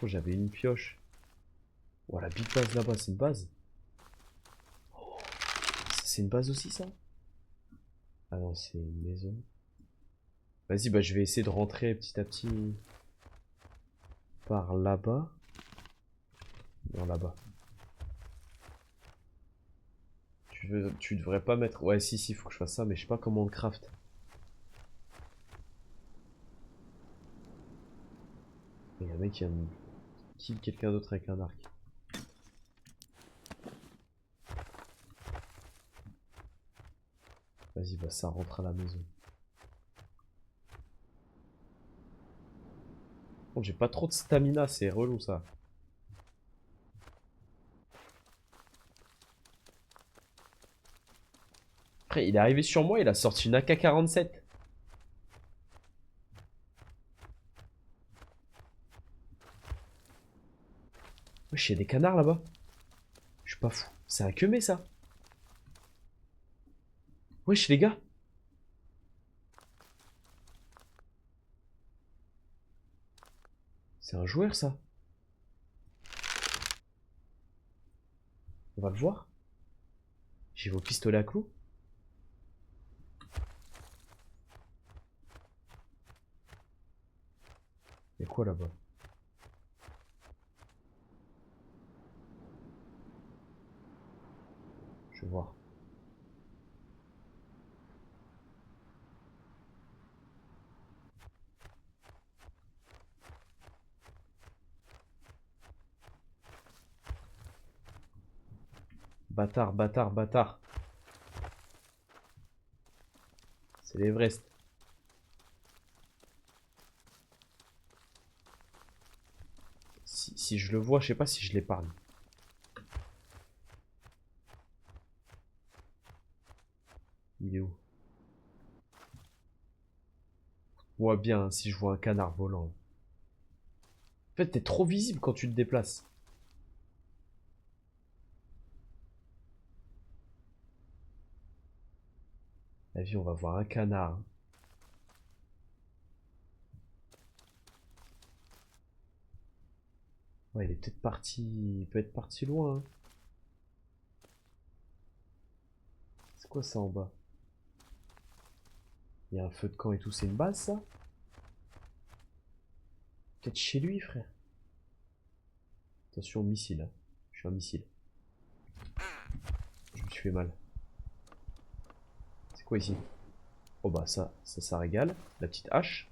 Oh, j'avais une pioche. Oh, la big base là-bas, c'est une base. Oh, c'est une base aussi ça? Ah non, c'est une maison. Vas-y, bah je vais essayer de rentrer petit à petit par là-bas. Non, là-bas. Tu devrais pas mettre... Ouais, si, faut que je fasse ça, mais je sais pas comment on le craft. Il y a un mec qui vient de kill quelqu'un d'autre avec un arc. Vas-y, bah ça rentre à la maison. Bon, j'ai pas trop de stamina, c'est relou ça. Après, il est arrivé sur moi, il a sorti une AK-47. Wesh, il y a des canards là-bas. Je suis pas fou. C'est un queumé ça. Wesh les gars. C'est un joueur ça. On va le voir. J'ai vos pistolets à clous. Y'a quoi là-bas? Je vais voir. Bâtard, bâtard, bâtard. C'est l'Everest. Si je le vois, je sais pas si je l'épargne. Il est où? Je vois bien hein, si je vois un canard volant. En fait, t'es trop visible quand tu te déplaces. La vie, on va voir un canard. Hein. Ouais, il est peut-être parti. Il peut être parti loin. Hein. C'est quoi ça en bas? Il y a un feu de camp et tout. C'est une base ça? Peut-être chez lui, frère. Attention, missile. Hein. Je suis un missile. Je me suis fait mal. C'est quoi ici? Oh bah ça régale. La petite hache.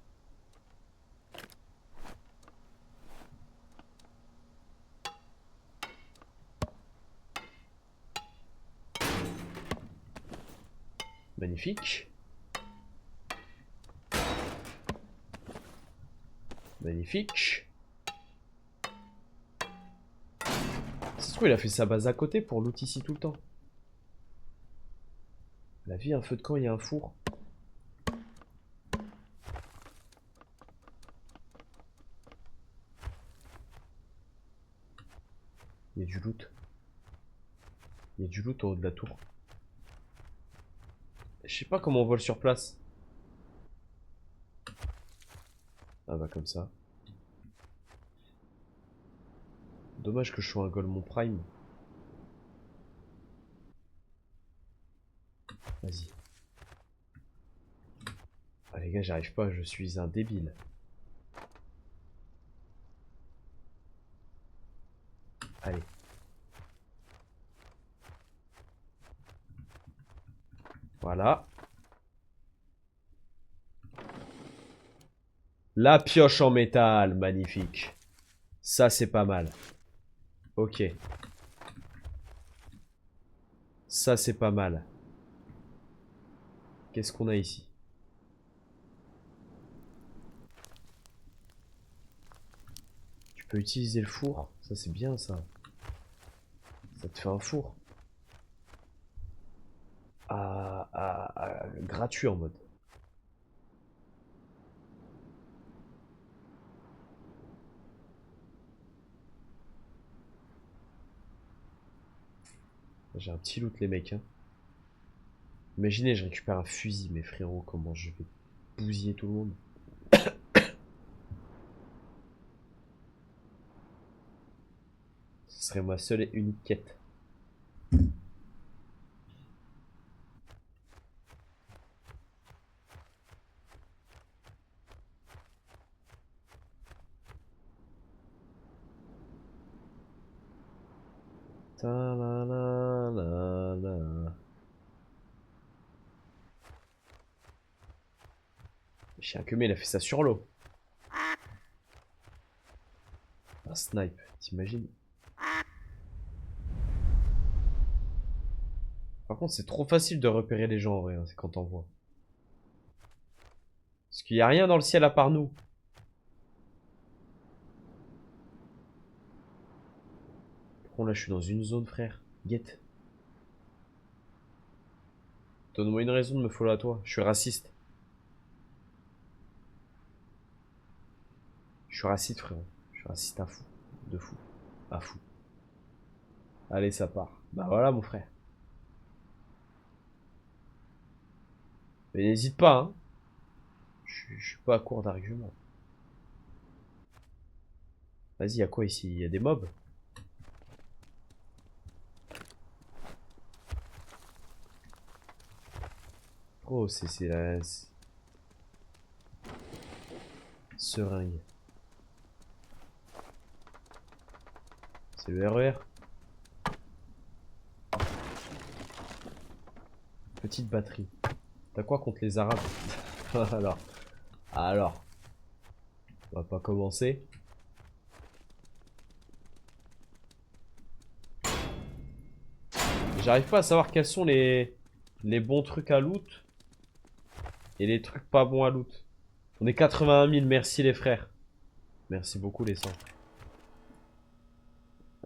Magnifique. Magnifique. Ça se trouve, il a fait sa base à côté pour loot ici tout le temps. La vie, un feu de camp, il y a un four. Il y a du loot. Il y a du loot en haut de la tour. Je sais pas comment on vole sur place. Ah bah comme ça. Dommage que je sois un Golemon Prime. Vas-y. Ah les gars, j'arrive pas, je suis un débile. Allez. Voilà. La pioche en métal, magnifique. Ça, c'est pas mal. Ok. Ça, c'est pas mal. Qu'est-ce qu'on a ici? Tu peux utiliser le four. Ça, c'est bien, ça. Ça te fait un four. Gratuit en mode. J'ai un petit loot les mecs hein. Imaginez je récupère un fusil mais frérot comment je vais bousiller tout le monde. Ce serait ma seule et unique quête. Ta la la la la. Chien que mais il a fait ça sur l'eau. Un snipe, t'imagines? Par contre c'est trop facile de repérer les gens en vrai, hein, c'est quand t'en vois. Parce qu'il n'y a rien dans le ciel à part nous. Bon là je suis dans une zone frère. Get. Donne-moi une raison de me follow à toi. Je suis raciste. Je suis raciste frérot. Je suis raciste à fou. De fou. À fou. Allez ça part. Bah voilà mon frère. Mais n'hésite pas hein. Je suis pas à court d'arguments. Vas-y, y'a quoi ici? Y'a des mobs? Oh, c'est la... Seringue. C'est le RER. Petite batterie. T'as quoi contre les Arabes? Alors. On va pas commencer. J'arrive pas à savoir quels sont les bons trucs à loot et les trucs pas bons à loot. On est 81 000, merci les frères. Merci beaucoup les sangs.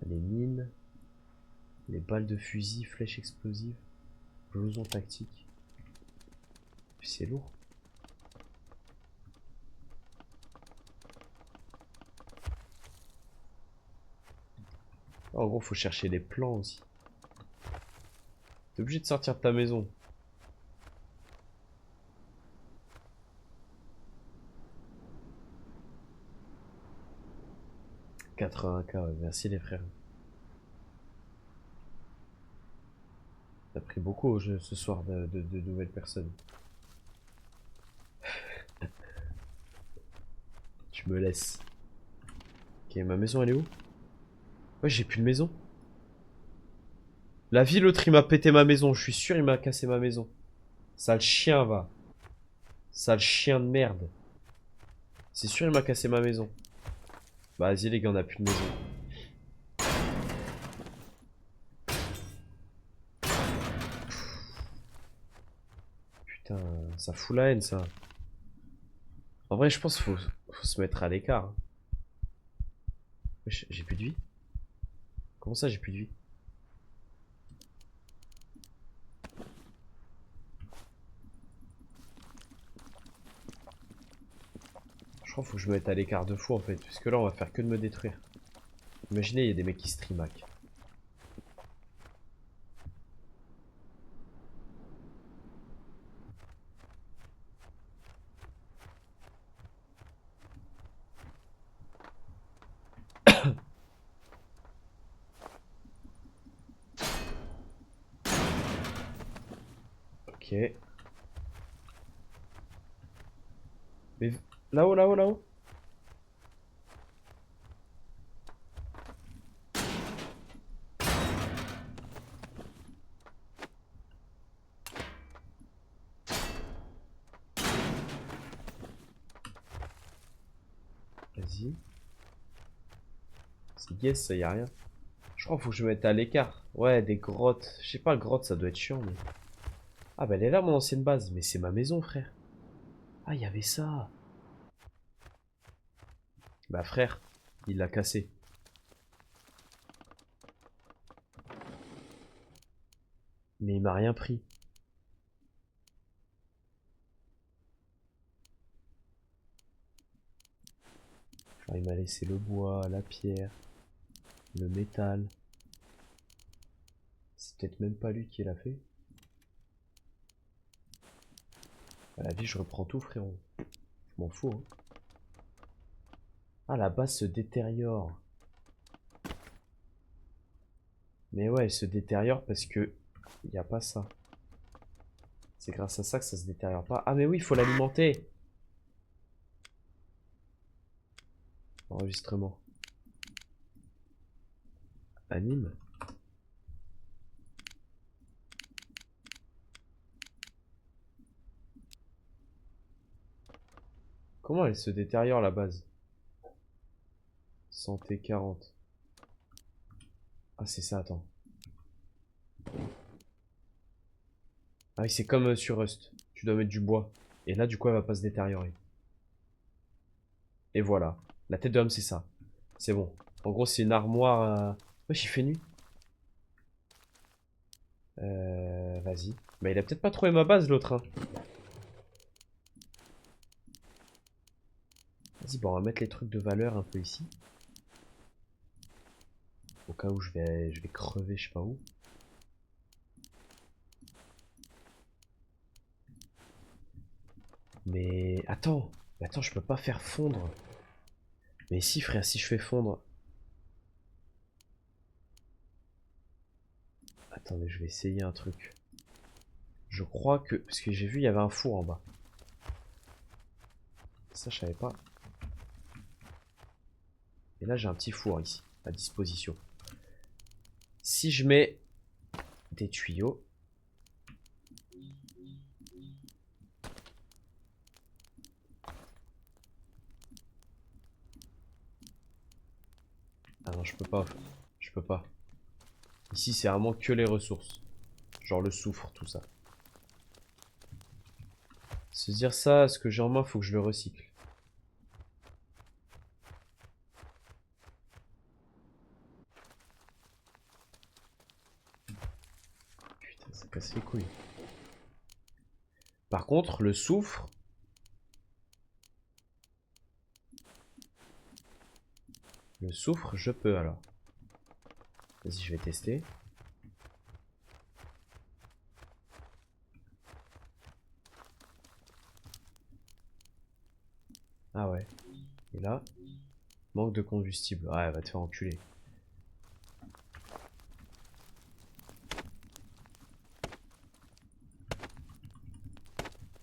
Les mines, les balles de fusil, flèches explosives, blouson tactique. Puis c'est lourd. Oh, en gros, faut chercher les plans aussi. T'es obligé de sortir de ta maison. « 80K, ouais. Merci les frères. T'as pris beaucoup au jeu ce soir de nouvelles personnes. Tu me laisses. Ok, ma maison elle est où? Ouais, j'ai plus de maison. La vie, l'autre il m'a pété ma maison. Je suis sûr il m'a cassé ma maison. Sale chien va. Sale chien de merde. C'est sûr il m'a cassé ma maison. Bah vas-y les gars, on a plus de maison. Putain, ça fout la haine ça. En vrai je pense qu'il faut se mettre à l'écart. Hein. J'ai plus de vie. Comment ça j'ai plus de vie? Je crois qu'il faut que je me mette à l'écart de fou en fait. Parce que là on va faire que de me détruire. Imaginez il y a des mecs qui stream hack. Ok. Mais là-haut, là-haut, là-haut. Vas-y. C'est guess, ça y a rien. crois qu'il faut que je me mette à l'écart. Ouais, des grottes. Je sais pas, grotte, ça doit être chiant, mais... Ah, bah elle est là, mon ancienne base. Mais c'est ma maison, frère. Ah, il y avait ça. Bah, frère, il l'a cassé. Mais il m'a rien pris. Genre, il m'a laissé le bois, la pierre, le métal. C'est peut-être même pas lui qui l'a fait. À la vie, je reprends tout, frérot. Je m'en fous, hein. Ah, la base se détériore. Mais ouais, elle se détériore parce que il n'y a pas ça. C'est grâce à ça que ça se détériore pas. Ah mais oui, il faut l'alimenter. Enregistrement. Anime. Comment elle se détériore la base? Santé 40. Ah c'est ça, attends. Ah oui, c'est comme sur Rust. Tu dois mettre du bois. Et là, du coup, elle va pas se détériorer. Et voilà. La tête d'homme, c'est ça. C'est bon. En gros, c'est une armoire... Wesh, il fait nuit. Vas-y. Bah, il a peut-être pas trouvé ma base, l'autre. Hein. Vas-y, bon, on va mettre les trucs de valeur un peu ici. Au cas où je vais crever, je sais pas où. Mais attends, je peux pas faire fondre. Mais si frère, si je fais fondre. Attendez, je vais essayer un truc. Je crois que... Parce que j'ai vu, il y avait un four en bas. Ça, je savais pas. Et là, j'ai un petit four ici, à disposition. Si je mets des tuyaux... Ah non, je peux pas. Je peux pas. Ici, c'est vraiment que les ressources. Genre le soufre, tout ça. Se dire ça, ce que j'ai en main, faut que je le recycle. Putain, ça casse les couilles. Par contre, le soufre... Le soufre, je peux alors. Vas-y, je vais tester. Ah ouais. Et là, manque de combustible. Ouais, va te faire enculer.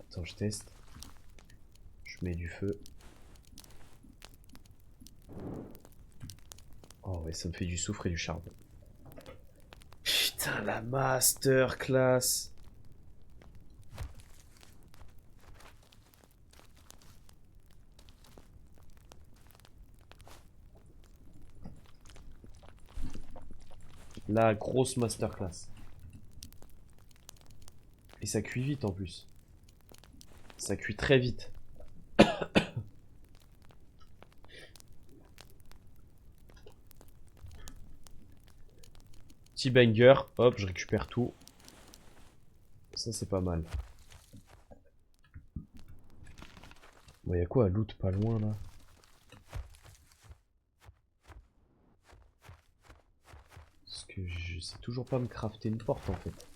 Attends, je teste. Je mets du feu. Oh ouais, ça me fait du soufre et du charbon. Putain, la masterclass. La grosse masterclass. Et ça cuit vite en plus. Ça cuit très vite. Petit banger, hop, je récupère tout. Ça c'est pas mal. Bon, y'a quoi à loot pas loin là? Parce que je sais toujours pas me crafter une porte en fait.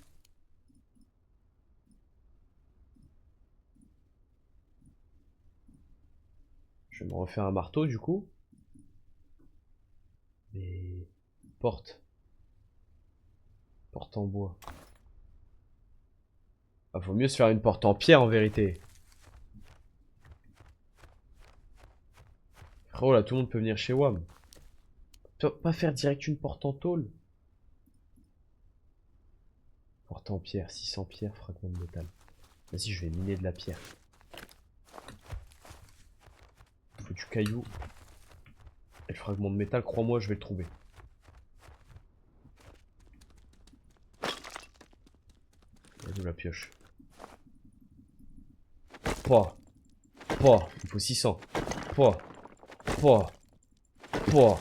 Je vais me refaire un marteau du coup. Mais... Porte. Porte en bois. Ah, vaut mieux se faire une porte en pierre en vérité. Frérot, là tout le monde peut venir chez WAM. Pas faire direct une porte en tôle. Porte en pierre, 600 pierres, fragment de métal. Vas-y, je vais miner de la pierre. Il faut du caillou. Et le fragment de métal, crois-moi, je vais le trouver. Où la pioche? Pas. Pas. Il faut 600. Pas. Pas. Pas.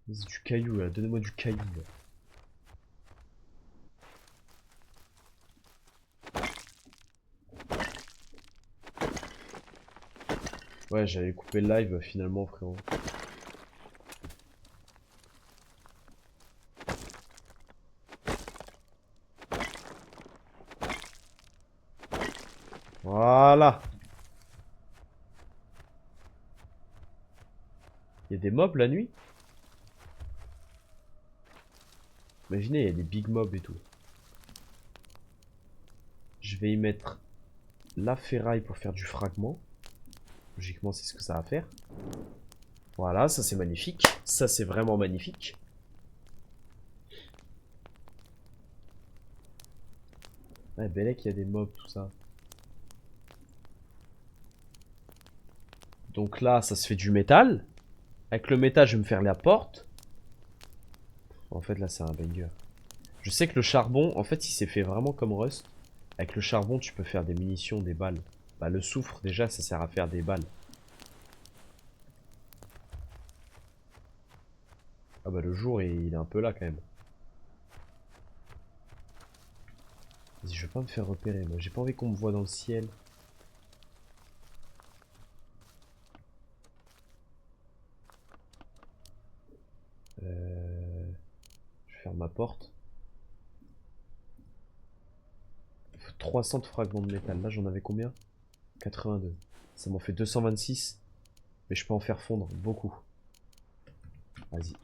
C'est du caillou là. Donnez-moi du caillou là. Ouais, j'avais coupé le live finalement, frérot. Voilà. Il y a des mobs la nuit? Imaginez, il y a des big mobs et tout. Je vais y mettre la ferraille pour faire du fragment. Logiquement, c'est ce que ça va faire. Voilà, ça c'est magnifique. Ça c'est vraiment magnifique. Ouais, Bellec, il y a des mobs, tout ça. Donc là, ça se fait du métal. Avec le métal, je vais me faire la porte. En fait, là, c'est un banger. Je sais que le charbon, en fait, il s'est fait vraiment comme Rust. Avec le charbon, tu peux faire des munitions, des balles. Bah, le soufre, déjà, ça sert à faire des balles. Ah bah, le jour, il est un peu là, quand même. Vas-y, je vais pas me faire repérer, moi. J'ai pas envie qu'on me voit dans le ciel. Je vais faire ma porte. 300 de fragments de métal. Là, j'en avais combien? 82. Ça m'en fait 226. Mais je peux en faire fondre beaucoup. Vas-y.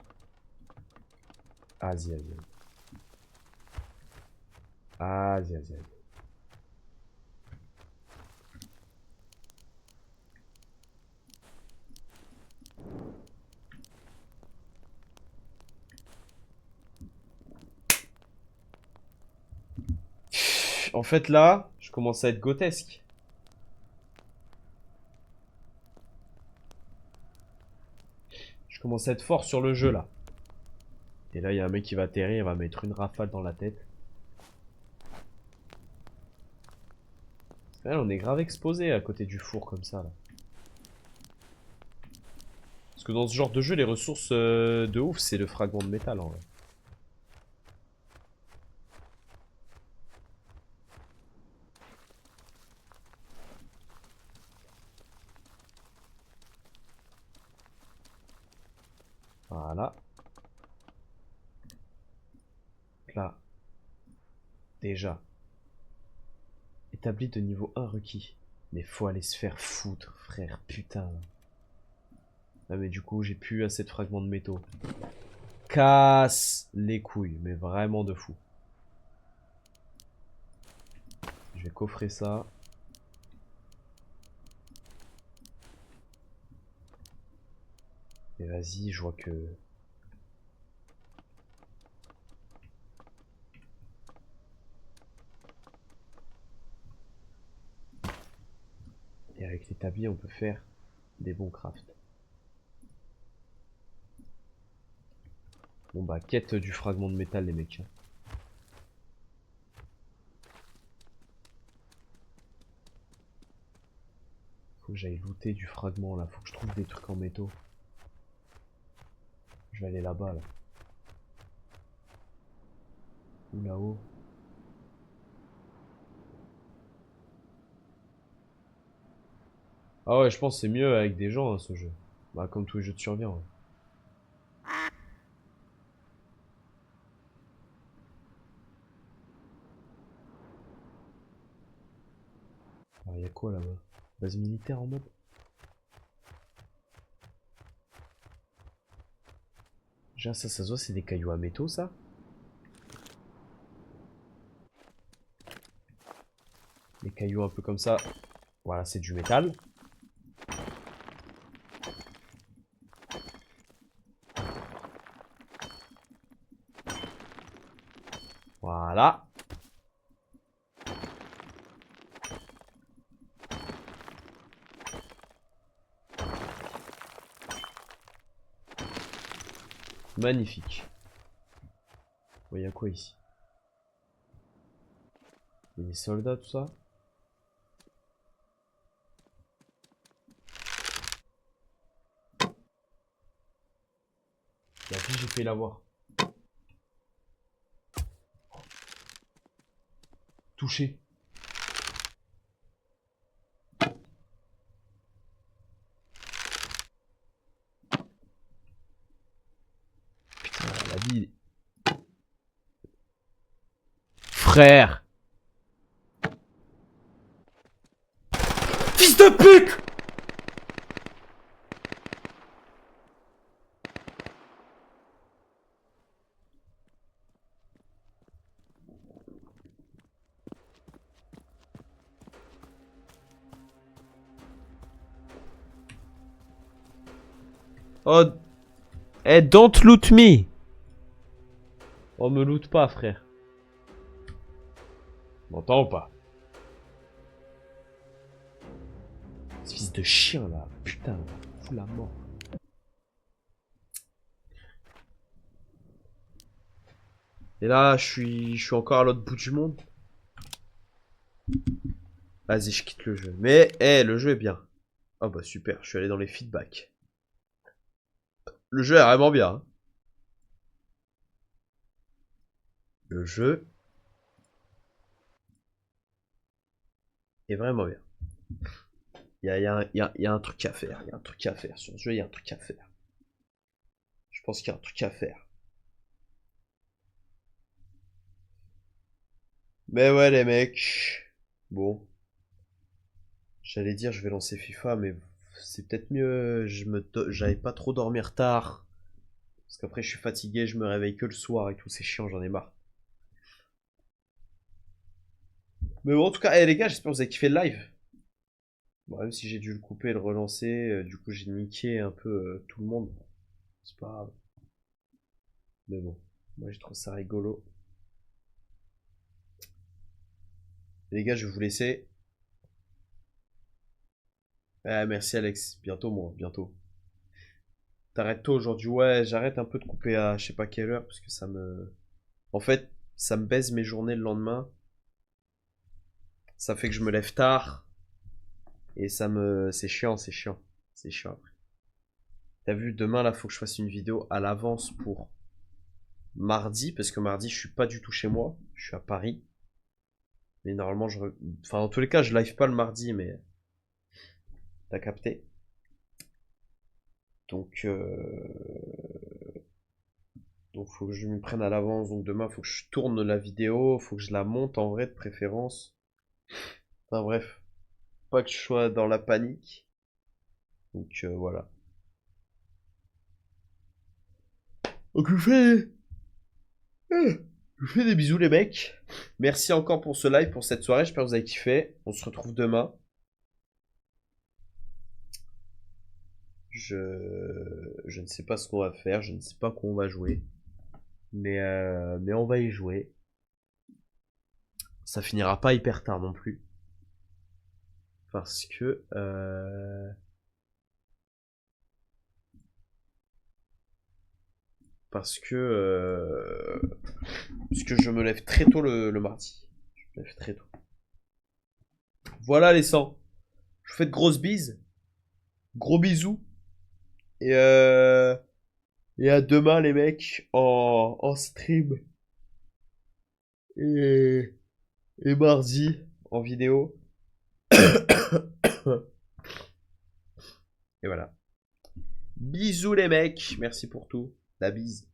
Vas-y, vas-y. Vas-y, vas-y, vas-y. En fait, là, je commence à être grotesque. Je commence à être fort sur le jeu, là. Et là, il y a un mec qui va atterrir, il va mettre une rafale dans la tête. Là, on est grave exposé à côté du four, comme ça, là. Parce que dans ce genre de jeu, les ressources de ouf, c'est le fragment de métal, en vrai. Voilà. Là. Déjà. Établi de niveau 1 requis. Mais faut aller se faire foutre, frère, putain. Ah mais du coup, j'ai plus assez de fragments de métaux. Casse les couilles, mais vraiment de fou. Je vais coffrer ça. Et vas-y, je vois que... Et avec l'établi, on peut faire des bons crafts. Bon bah, quête du fragment de métal, les mecs. Faut que j'aille looter du fragment, là. Faut que je trouve des trucs en métaux. Je vais aller là-bas, là. Ou là-haut. Ah ouais, je pense que c'est mieux avec des gens, hein, ce jeu. Bah, comme tous les jeux de survie, ouais. Alors, y'a quoi là-bas? Base militaire en mode? Déjà, ça se voit, c'est des cailloux à métaux, ça? Des cailloux un peu comme ça. Voilà, c'est du métal. Voilà. Magnifique. Bon, y a quoi ici? Y a des soldats, tout ça? La fille, j'ai failli la voir. Touché. Putain, la vie. Frère. Fils de pute! Oh. Eh, don't loot me. Oh, me loot pas, frère. M'entends ou pas? Ce fils de chien, là. Putain, fous la mort. Et là, je suis encore à l'autre bout du monde. Vas-y, je quitte le jeu. Mais, le jeu est bien. Ah bah super, je suis allé dans les feedbacks. Le jeu est vraiment bien. Hein. Le jeu est vraiment bien. Il y a un truc à faire. Il y a un truc à faire. Sur ce jeu, il y a un truc à faire. Je pense qu'il y a un truc à faire. Mais ouais, les mecs. Bon. J'allais dire, je vais lancer FIFA, mais c'est peut-être mieux. J'allais pas trop dormir tard. Parce qu'après, je suis fatigué, je me réveille que le soir et tout. C'est chiant, j'en ai marre. Mais bon, en tout cas, les gars, j'espère que vous avez kiffé le live. Bon, même si j'ai dû le couper et le relancer, du coup, j'ai niqué un peu tout le monde. C'est pas grave. Mais bon, moi, je trouve ça rigolo. Les gars, je vais vous laisser. Merci Alex, bientôt moi, bientôt. T'arrêtes tôt aujourd'hui? Ouais, j'arrête un peu de couper à je sais pas quelle heure parce que ça me... En fait, ça me baise mes journées le lendemain. Ça fait que je me lève tard. Et ça me... C'est chiant, c'est chiant. C'est chiant après. T'as vu, demain là, faut que je fasse une vidéo à l'avance pour mardi. Parce que mardi, je suis pas du tout chez moi. Je suis à Paris. Mais normalement, Enfin, en tous les cas, je live pas le mardi, mais... T'as capté? Donc, faut que je m'y prenne à l'avance. Donc demain, faut que je tourne la vidéo. Faut que je la monte en vrai de préférence. Enfin bref. Pas que je sois dans la panique. Donc voilà. Donc je vous fais des bisous les mecs. Merci encore pour ce live, pour cette soirée. J'espère que vous avez kiffé. On se retrouve demain. Je ne sais pas ce qu'on va faire. Je ne sais pas quoi on va jouer. Mais on va y jouer. Ça finira pas hyper tard non plus. Parce que je me lève très tôt le mardi. Je me lève très tôt. Voilà les 100. Je vous fais de grosses bises. Gros bisous. Et à demain les mecs en stream. Et mardi en vidéo. Et voilà. Bisous les mecs. Merci pour tout. La bise.